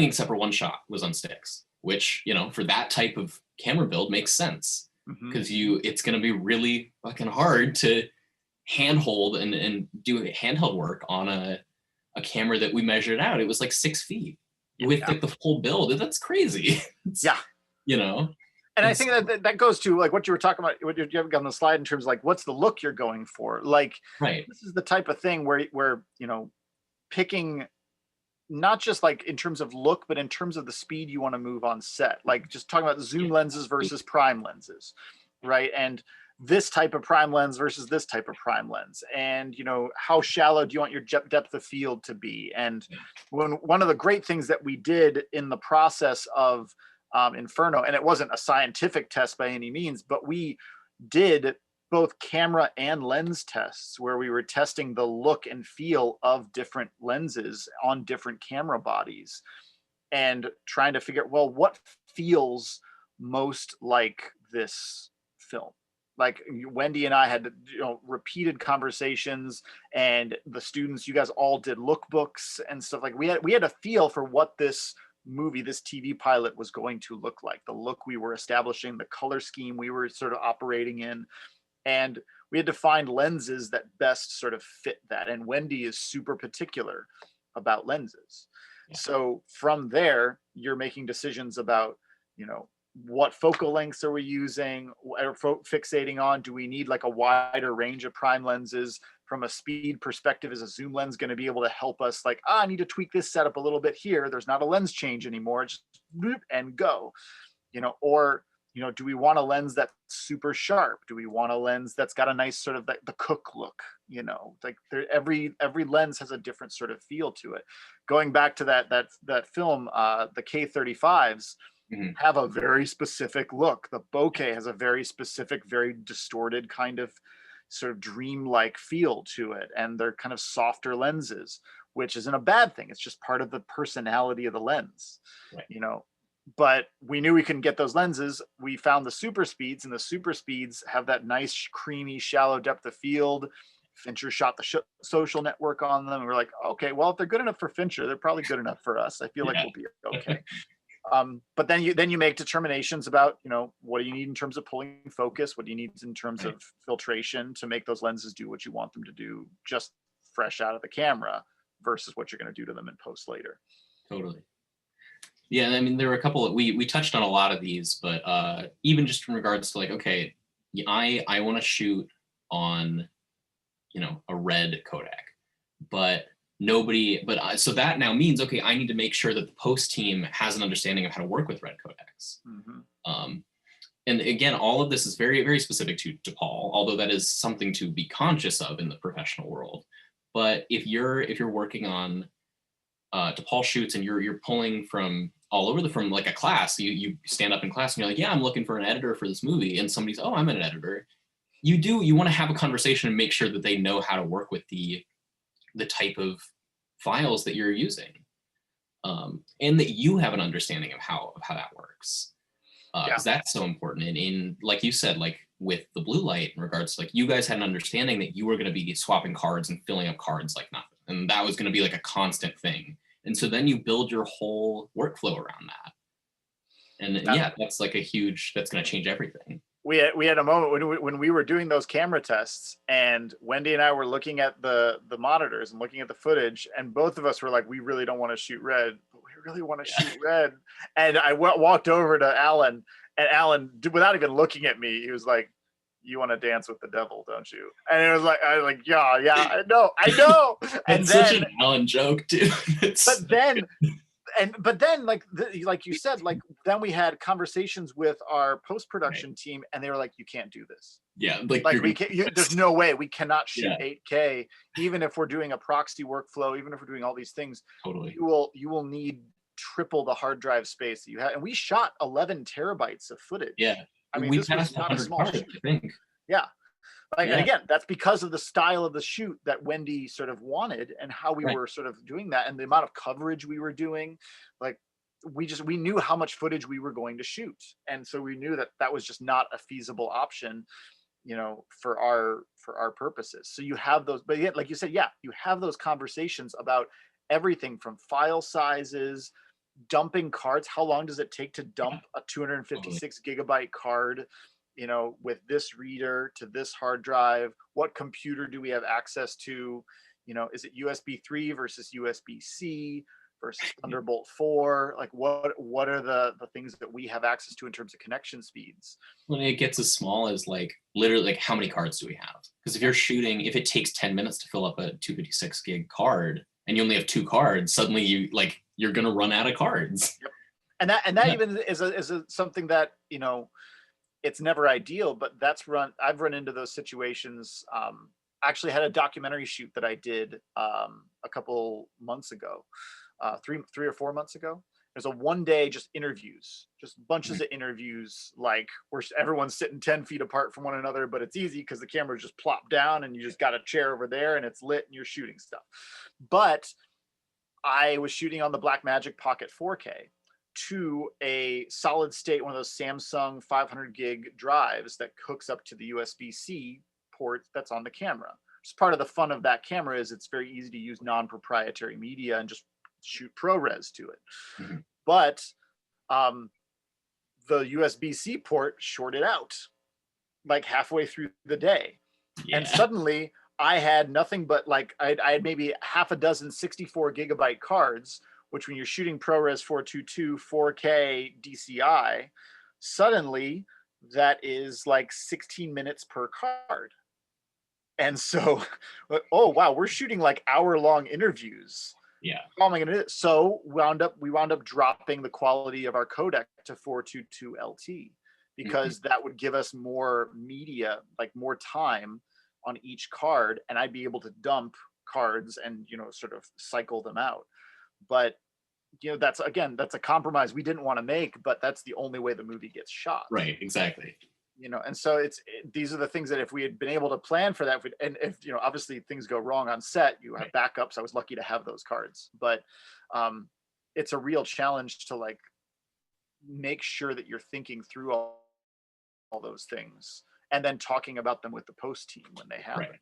except for one shot was on sticks, which, you know, for that type of camera build makes sense. Because it's going to be really fucking hard to handhold and do handheld work on a camera that we measured out. It was like 6 feet with like the full build. That's crazy. You know. And I think that goes to like what you were talking about, what you have on the slide in terms of like what's the look you're going for. Like, this is the type of thing where you know, picking not just like in terms of look, but in terms of the speed you want to move on set, like just talking about zoom lenses versus prime lenses, right? And this type of prime lens versus this type of prime lens. And, you know, how shallow do you want your depth of field to be? And one of the great things that we did in the process of Inferno, and it wasn't a scientific test by any means, but we did both camera and lens tests where we were testing the look and feel of different lenses on different camera bodies and trying to figure out, well, what feels most like this film. Like Wendy and I had, you know, repeated conversations, and the students, you guys all did lookbooks and stuff. Like we had a feel for what this movie, this TV pilot was going to look like, the look we were establishing, the color scheme we were sort of operating in. And we had to find lenses that best sort of fit that. And Wendy is super particular about lenses. So from there, you're making decisions about, you know, what focal lengths are we using, or fixating on? Do we need like a wider range of prime lenses? From a speed perspective, is a zoom lens going to be able to help us like, I need to tweak this setup a little bit here. There's not a lens change anymore. Just boop and go, you know, or, you know, do we want a lens that's super sharp? Do we want a lens that's got a nice sort of the Cook look? You know, like every lens has a different sort of feel to it. Going back to that film, the K35s have a very specific look. The bokeh has a very specific, very distorted kind of sort of dreamlike feel to it, and they're kind of softer lenses, which isn't a bad thing. It's just part of the personality of the lens, you know. But we knew we couldn't get those lenses. We found the super speeds, and the super speeds have that nice, creamy, shallow depth of field. Fincher shot the Social Network on them, and we're like, okay, well, if they're good enough for Fincher, they're probably good enough for us. I feel like we'll be okay. But then you make determinations about, you know, what do you need in terms of pulling focus? What do you need in terms of filtration to make those lenses do what you want them to do just fresh out of the camera versus what you're going to do to them in post later. Totally. Yeah, I mean, there were a couple of, we touched on a lot of these, but even just in regards to like, okay, I want to shoot on, a red Kodak, but so that now means, okay, I need to make sure that the post team has an understanding of how to work with red Kodaks. Um, and again, all of this is very, very specific to Depaul, although that is something to be conscious of in the professional world. But if you're working on DePaul shoots and you're pulling from all over from like a class, you stand up in class and you're like, yeah, I'm looking for an editor for this movie, and somebody's, oh, I'm an editor. You want to have a conversation and make sure that they know how to work with the type of files that you're using, and that you have an understanding of how that works, because that's so important. And in like you said, like with the blue light, in regards to like you guys had an understanding that you were going to be swapping cards and filling up cards like nothing. And that was going to be like a constant thing. And so then you build your whole workflow around that. And that's like that's going to change everything. We had a moment when we were doing those camera tests, and Wendy and I were looking at the monitors and looking at the footage, and both of us were like, we really don't want to shoot red, but we really want to shoot red. And I walked over to Alan, and Alan, without even looking at me, he was like, you want to dance with the devil, don't you? And it was like, I was like, yeah, I know. And it's such an Alan joke, too. But then, like you said, like then we had conversations with our post-production team, and they were like, you can't do this. Yeah, like we can't. There's no way we cannot shoot 8K, even if we're doing a proxy workflow, even if we're doing all these things. Totally, you will need triple the hard drive space that you had, and we shot 11 terabytes of footage. Yeah. I mean, this was not a small shoot. I think. Yeah. And again, that's because of the style of the shoot that Wendy sort of wanted, and how we were sort of doing that, and the amount of coverage we were doing. Like we knew how much footage we were going to shoot. And so we knew that was just not a feasible option, for our purposes. So you have those, but yet, like you said, you have those conversations about everything from file sizes, dumping cards. How long does it take to dump a 256 gigabyte card, with this reader to this hard drive? What computer do we have access to? Is it USB 3 versus USB-C versus Thunderbolt 4? Like what are the things that we have access to in terms of connection speeds? When it gets as small as like literally like how many cards do we have? Because if you're shooting, if it takes 10 minutes to fill up a 256 gig card and you only have 2 cards, suddenly you're gonna run out of cards. And that even is something that, it's never ideal, but I've run into those situations. Actually had a documentary shoot that I did a couple months ago, 3 or 4 months ago. There's a one-day just interviews, just bunches of interviews, like where everyone's sitting 10 feet apart from one another, but it's easy because the camera just plopped down and you just got a chair over there and it's lit and you're shooting stuff. But I was shooting on the Blackmagic Pocket 4K to a solid state, one of those Samsung 500 gig drives that hooks up to the USB-C port that's on the camera. Just part of the fun of that camera is it's very easy to use non-proprietary media and just shoot ProRes to it. But the USB-C port shorted out like halfway through the day. And suddenly I had nothing but like, I had maybe half a dozen 64 gigabyte cards, which when you're shooting ProRes 422 4K DCI, suddenly that is like 16 minutes per card. And so, oh wow, we're shooting like hour-long interviews. Yeah. So we wound up dropping the quality of our codec to 422 LT because that would give us more media, like more time on each card, and I'd be able to dump cards and sort of cycle them out. But that's a compromise we didn't want to make, but that's the only way the movie gets shot. Right, exactly. And so these are the things that if we had been able to plan for that, and if obviously things go wrong on set, you have backups. I was lucky to have those cards, but it's a real challenge to like make sure that you're thinking through all those things and then talking about them with the post team when they happen. Right.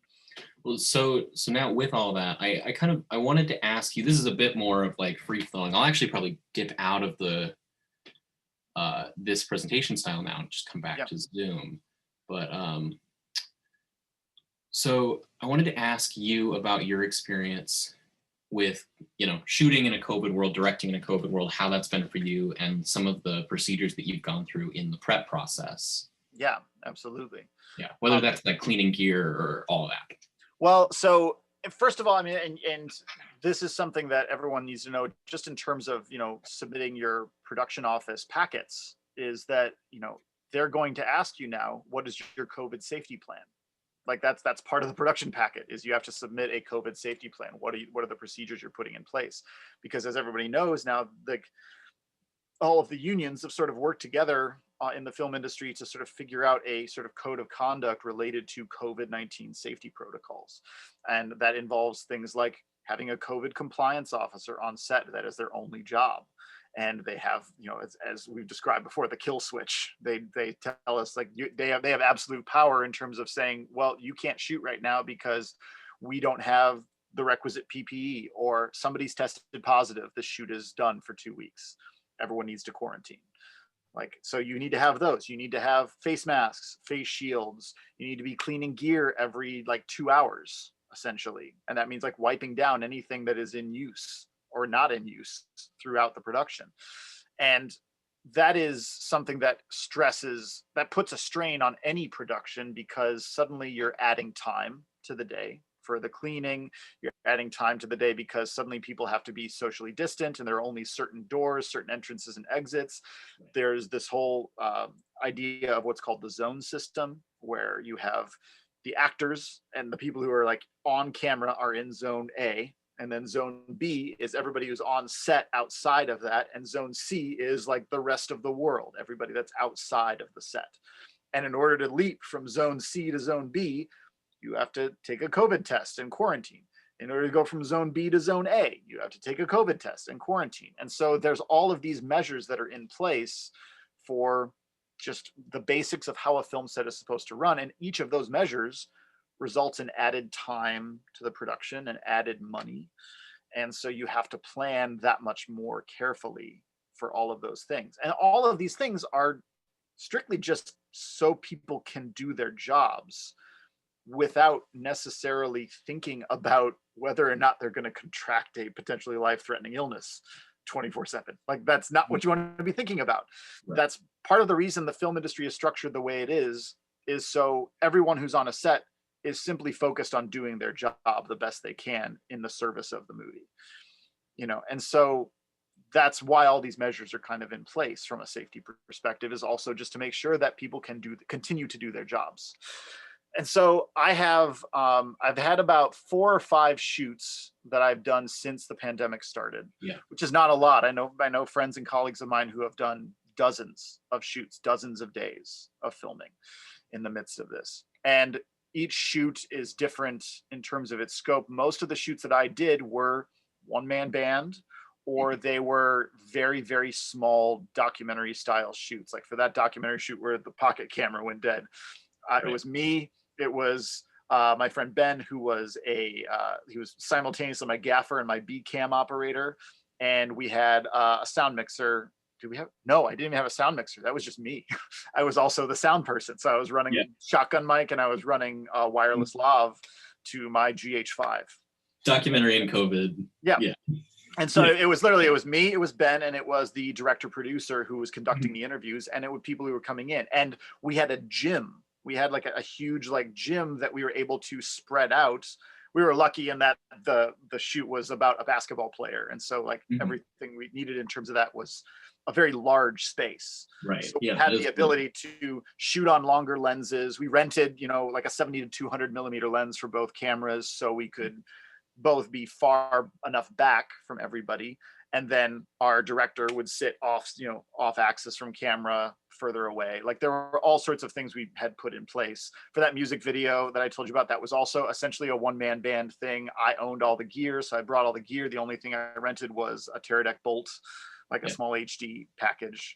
Well, so now with all that, I wanted to ask you, this is a bit more of like free flowing. I'll actually probably dip out of the this presentation style now and just come back to Zoom. But so I wanted to ask you about your experience with, shooting in a COVID world, directing in a COVID world, how that's been for you, and some of the procedures that you've gone through in the prep process. Yeah, absolutely. Yeah, whether that's like cleaning gear or all that. Well, so first of all, I mean, and this is something that everyone needs to know, just in terms of, submitting your production office packets, is that, they're going to ask you now, what is your COVID safety plan? Like that's part of the production packet, is you have to submit a COVID safety plan. What are the procedures you're putting in place? Because as everybody knows now, all of the unions have sort of worked together in the film industry to sort of figure out a sort of code of conduct related to COVID-19 safety protocols. And that involves things like having a COVID compliance officer on set. That is their only job. And they have, as we've described before, the kill switch. They tell us, like, they have absolute power in terms of saying, well, you can't shoot right now because we don't have the requisite PPE, or somebody's tested positive. The shoot is done for 2 weeks. Everyone needs to quarantine. Like, so you need to have those. You need to have face masks, face shields. You need to be cleaning gear every 2 hours, essentially. And that means like wiping down anything that is in use or not in use throughout the production. And that is something that puts a strain on any production, because suddenly you're adding time to the day for the cleaning. You're adding time to the day because suddenly people have to be socially distant, and there are only certain doors, certain entrances and exits. There's this whole idea of what's called the zone system, where you have the actors and the people who are like on camera are in zone A, and then zone B is everybody who's on set outside of that, and zone C is like the rest of the world, everybody that's outside of the set. And in order to leap from zone C to zone B, you have to take a COVID test and quarantine. In order to go from zone B to zone A, you have to take a COVID test and quarantine. And so there's all of these measures that are in place for just the basics of how a film set is supposed to run. And each of those measures results in added time to the production and added money. And so you have to plan that much more carefully for all of those things. And all of these things are strictly just so people can do their jobs without necessarily thinking about whether or not they're going to contract a potentially life-threatening illness 24/7. Like, that's not what you want to be thinking about. Right. That's part of the reason the film industry is structured the way it is so everyone who's on a set is simply focused on doing their job the best they can in the service of the movie. And so that's why all these measures are kind of in place from a safety perspective, is also just to make sure that people can continue to do their jobs. And so I've had about 4 or 5 shoots that I've done since the pandemic started, which is not a lot. I know friends and colleagues of mine who have done dozens of shoots, dozens of days of filming in the midst of this. And each shoot is different in terms of its scope. Most of the shoots that I did were one-man band, or they were very, very small documentary style shoots. Like for that documentary shoot where the pocket camera went dead, it was me. It was my friend Ben, who was he was simultaneously my gaffer and my B cam operator. And we had a sound mixer. No, I didn't even have a sound mixer. That was just me. I was also the sound person. So I was running shotgun mic, and I was running wireless lav to my GH5. Documentary and COVID. Yeah. And so it was me, it was Ben, and it was the director producer who was conducting the interviews, and it was people who were coming in. And we had a gym. We had like a huge gym that we were able to spread out. We were lucky in that the shoot was about a basketball player. And so everything we needed in terms of that was a very large space. Right. So we had the ability to shoot on longer lenses. We rented, like a 70 to 200 millimeter lens for both cameras, so we could both be far enough back from everybody. And then our director would sit off axis from camera, further away. Like, there were all sorts of things we had put in place. For that music video that I told you about, that was also essentially a one-man band thing. I owned all the gear, so I brought all the gear. The only thing I rented was a Teradek bolt, like a small HD package.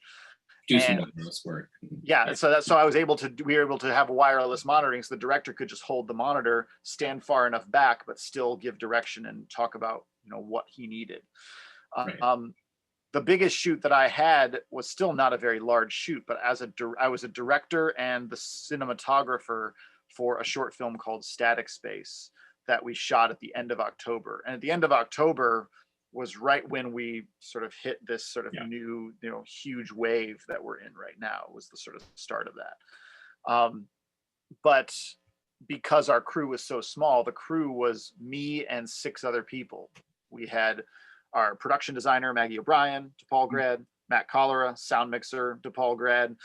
Do some wireless work. Yeah, so I was able to, we were able to have wireless monitoring, so the director could just hold the monitor, stand far enough back, but still give direction and talk about what he needed. The biggest shoot that I had was still not a very large shoot, but I was a director and the cinematographer for a short film called Static Space that we shot at the end of October. And at the end of October was right when we sort of hit this sort of new, huge wave that we're in right now. Was the sort of start of that. But because our crew was so small, the crew was me and 6 other people. We had our production designer, Maggie O'Brien, Depaul grad, Matt Cholera, sound mixer, Depaul grad,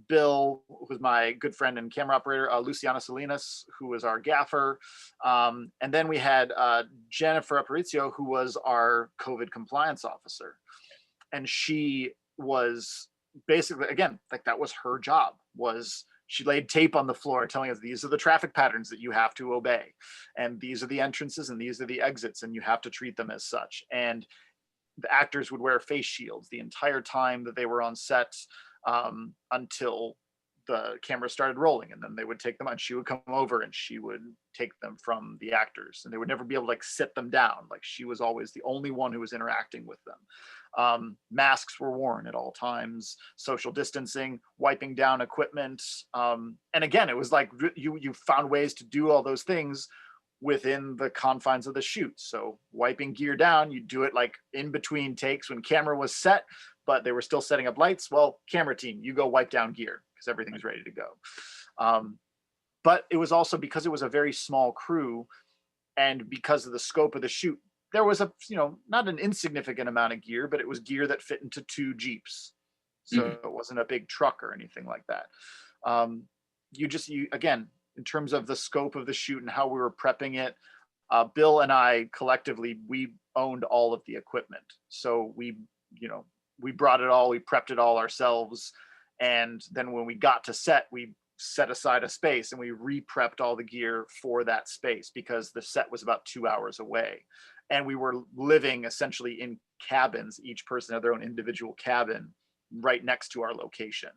Bill, who was my good friend and camera operator, Luciana Salinas, who was our gaffer. And then we had Jennifer Aparicio, who was our COVID compliance officer. And she was basically, again, like that was her job, was she laid tape on the floor telling us these are the traffic patterns that you have to obey. And these are the entrances and these are the exits, and you have to treat them as such. And the actors would wear face shields the entire time that they were on set, until the camera started rolling, and then they would take them on. She would come over and she would take them from the actors, and they would never be able to like sit them down. Like she was always the only one who was interacting with them. Masks were worn at all times, social distancing, wiping down equipment. And again, it was like you found ways to do all those things within the confines of the shoot. So wiping gear down, you do it like in between takes when camera was set, but they were still setting up lights. Well, camera team, you go wipe down gear because everything's ready to go. But it was also because it was a very small crew, and because of the scope of the shoot, there was a, not an insignificant amount of gear, but it was gear that fit into 2 Jeeps. So it wasn't a big truck or anything like that. Again, in terms of the scope of the shoot and how we were prepping it, Bill and I collectively, we owned all of the equipment. So we brought it all, we prepped it all ourselves. And then when we got to set, we set aside a space and we re-prepped all the gear for that space because the set was about 2 hours away. And we were living essentially in cabins. Each person had their own individual cabin right next to our location.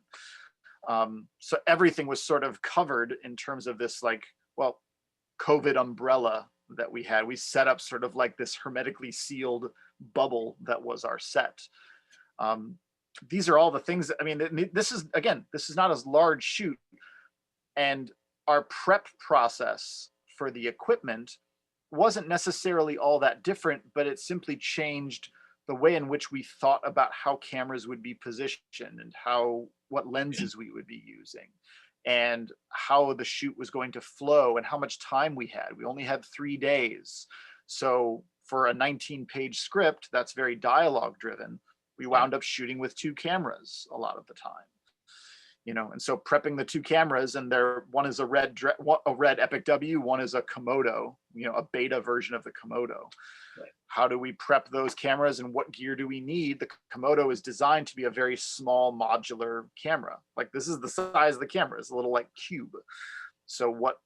So everything was sort of covered in terms of this COVID umbrella that we had. We set up sort of like this hermetically sealed bubble that was our set. These are all the things that, this is not a large shoot, and our prep process for the equipment wasn't necessarily all that different, but it simply changed the way in which we thought about how cameras would be positioned and what lenses we would be using and how the shoot was going to flow and how much time we had. We only had 3 days. So for a 19-page script that's very dialogue driven, we wound up shooting with 2 cameras a lot of the time. And so prepping the 2 cameras, and one is a red Epic W, one is a Komodo, a beta version of the Komodo. Right. How do we prep those cameras and what gear do we need? The Komodo is designed to be a very small modular camera. Like this is the size of the camera, it's a little like cube. So what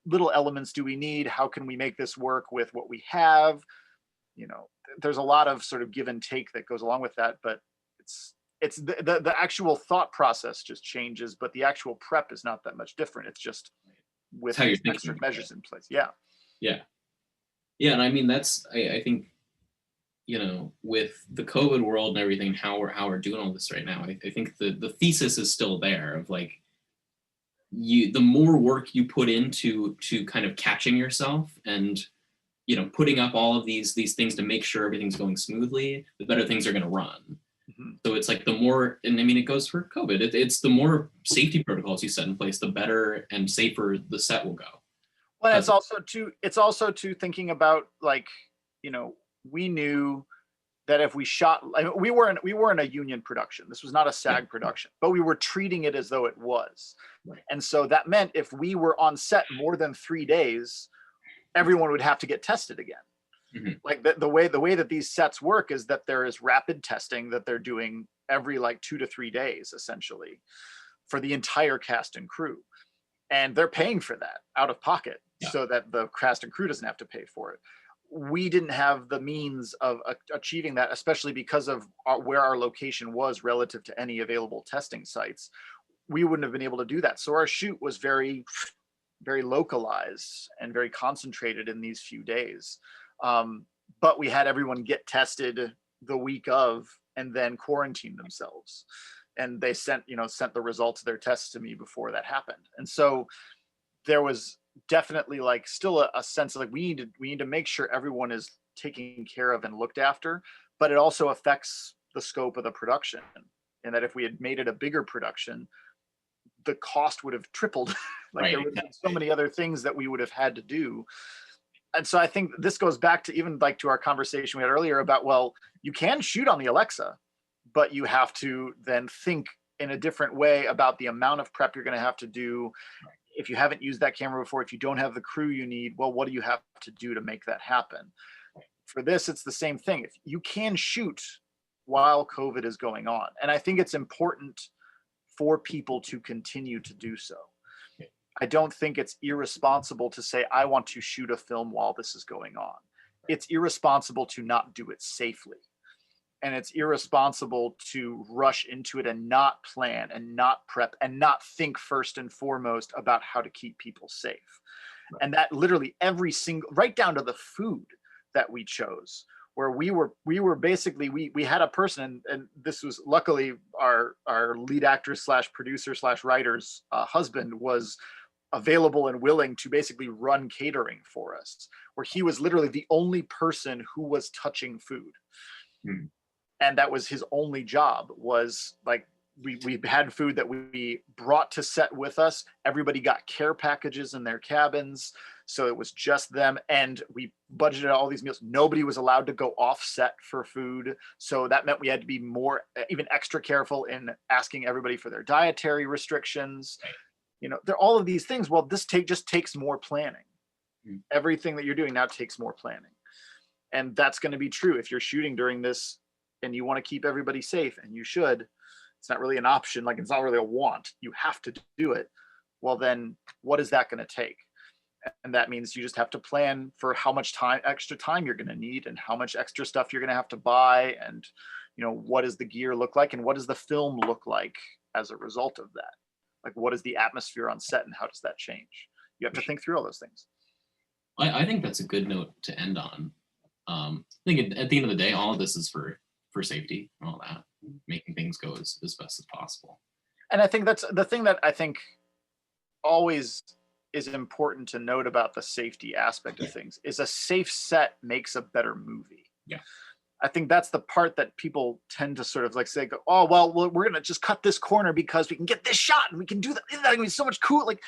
little elements do we need? How can we make this work with what we have? There's a lot of sort of give and take that goes along with that, but it's the actual thought process just changes, but the actual prep is not that much different. It's just with extra measures in place. Yeah. And that's I think with the COVID world and everything, how we're doing all this right now, I think the thesis is still there of like the more work you put into kind of catching yourself and putting up all of these things to make sure everything's going smoothly, the better things are going to run. So it's like the more, and it goes for COVID, it's the more safety protocols you set in place, the better and safer the set will go. Well, it's also too thinking about we knew that if we shot, we weren't a union production. This was not a SAG production, but we were treating it as though it was. Right. And so that meant if we were on set more than 3 days, everyone would have to get tested again. Mm-hmm. Like the way that these sets work is that there is rapid testing that they're doing every 2 to 3 days, essentially, for the entire cast and crew. And they're paying for that out of pocket so that the cast and crew doesn't have to pay for it. We didn't have the means of achieving that, especially because of where our location was relative to any available testing sites. We wouldn't have been able to do that. So our shoot was very, very localized and very concentrated in these few days. But we had everyone get tested the week of and then quarantine themselves. And they sent the results of their tests to me before that happened. And so there was definitely like still a sense of like we need to make sure everyone is taken care of and looked after, but it also affects the scope of the production. And that if we had made it a bigger production, the cost would have tripled. Like Right, there would have been so many other things that we would have had to do. And so I think this goes back to even like to our conversation we had earlier about, well, you can shoot on the Alexa, but you have to then think in a different way about the amount of prep you're going to have to do. If you haven't used that camera before, if you don't have the crew you need, well, what do you have to do to make that happen? For this, it's the same thing. If you can shoot while COVID is going on. And I think it's important for people to continue to do so. I don't think it's irresponsible to say, I want to shoot a film while this is going on. It's irresponsible to not do it safely. And it's irresponsible to rush into it and not plan and not prep and not think first and foremost about how to keep people safe. Right. And that literally every single, right down to the food that we chose, where we were basically, we had a person, and this was luckily our lead actor / producer / writer's husband was available and willing to basically run catering for us, where he was literally the only person who was touching food. And that was his only job, was like, we had food that we brought to set with us. Everybody got care packages in their cabins. So it was just them. And we budgeted all these meals. Nobody was allowed to go off set for food. So that meant we had to be more, even extra careful in asking everybody for their dietary restrictions. You know, there are all of these things. Well, this just takes more planning. Everything that you're doing now takes more planning. And that's going to be true if you're shooting during this and you want to keep everybody safe, and you should. It's not really an option. Like, it's not really a want. You have to do it. Well, then what is that going to take? And that means you just have to plan for how much extra time you're going to need, and how much extra stuff you're going to have to buy. And, you know, what does the gear look like, and what does the film look like as a result of that? Like, what is the atmosphere on set, and how does that change? You have to think through all those things. I think that's a good note to end on. I think at the end of the day, all of this is for safety and all that, making things go as best as possible. And I think that's the thing that I think always is important to note about the safety aspect of things, is a safe set makes a better movie. Yeah. I think that's the part that people tend to sort of like say, oh, well, we're going to just cut this corner because we can get this shot and we can do that. Isn't that going to be so much cool? Like,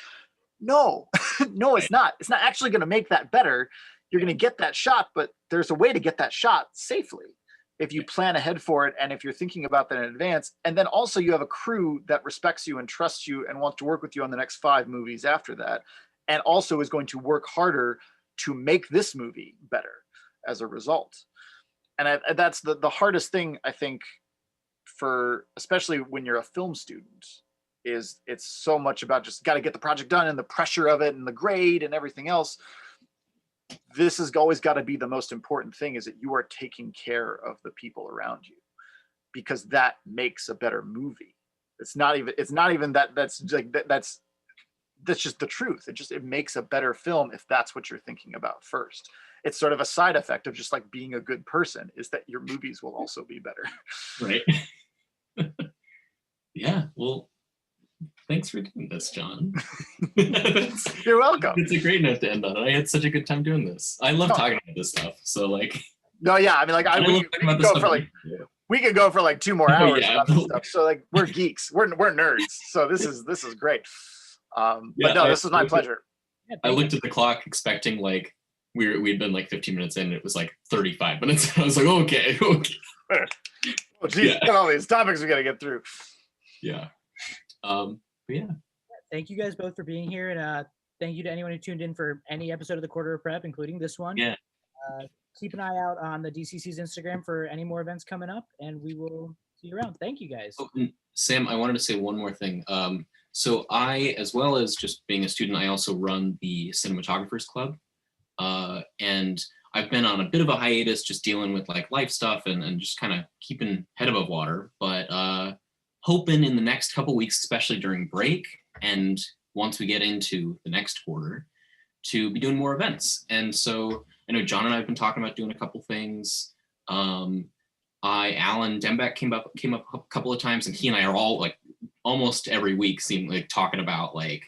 no, no, it's not. It's not actually going to make that better. You're going to get that shot, but there's a way to get that shot safely if you plan ahead for it, and if you're thinking about that in advance. And then also you have a crew that respects you and trusts you and wants to work with you on the next 5 movies after that, and also is going to work harder to make this movie better as a result. And that's the hardest thing, I think, for especially when you're a film student, is it's so much about just got to get the project done and the pressure of it and the grade and everything else. This has always got to be the most important thing, is that you are taking care of the people around you, because that makes a better movie. It's not even that that's just the truth. It makes a better film if that's what you're thinking about first. It's sort of a side effect of just like being a good person, is that your movies will also be better. Right. Yeah. Well, thanks for doing this, John. You're welcome. It's a great note to end on. I had such a good time doing this. I love talking about this stuff. So like, no, yeah. I mean, like we could go for like 2 more hours about this stuff. So like, we're geeks, we're nerds. So this is great. But no, this was my pleasure. I looked at the clock expecting like we'd been like 15 minutes in, and it was like 35 minutes. I was like, okay. Oh, geez, got all these topics we got to get through. Yeah. But yeah. Thank you guys both for being here, and thank you to anyone who tuned in for any episode of the Quarter of Prep, including this one. Yeah. Keep an eye out on the DCC's Instagram for any more events coming up, and we will see you around. Thank you guys. Oh, Sam, I wanted to say one more thing. So I, as well as just being a student, I also run the Cinematographers Club. And I've been on a bit of a hiatus, just dealing with like life stuff and just kind of keeping head above water. But hoping in the next couple weeks, especially during break, and once we get into the next quarter, to be doing more events. And so I know John and I have been talking about doing a couple things. Alan Dembeck came up a couple of times, and he and I are all like almost every week seem like talking about like,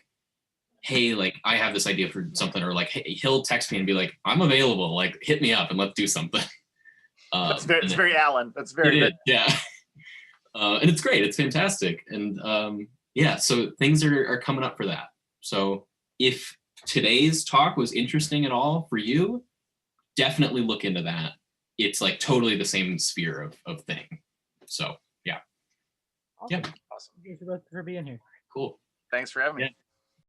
hey, like I have this idea for something, or like, hey, he'll text me and be like, I'm available, like hit me up and let's do something. That's very Alan. That's very, yeah. And it's great. It's fantastic. And yeah, so things are coming up for that. So if today's talk was interesting at all for you, definitely look into that. It's like totally the same sphere of thing. So yeah. Awesome. Yeah. awesome. Thank you both for being here. Cool. Thanks for having me. Yeah.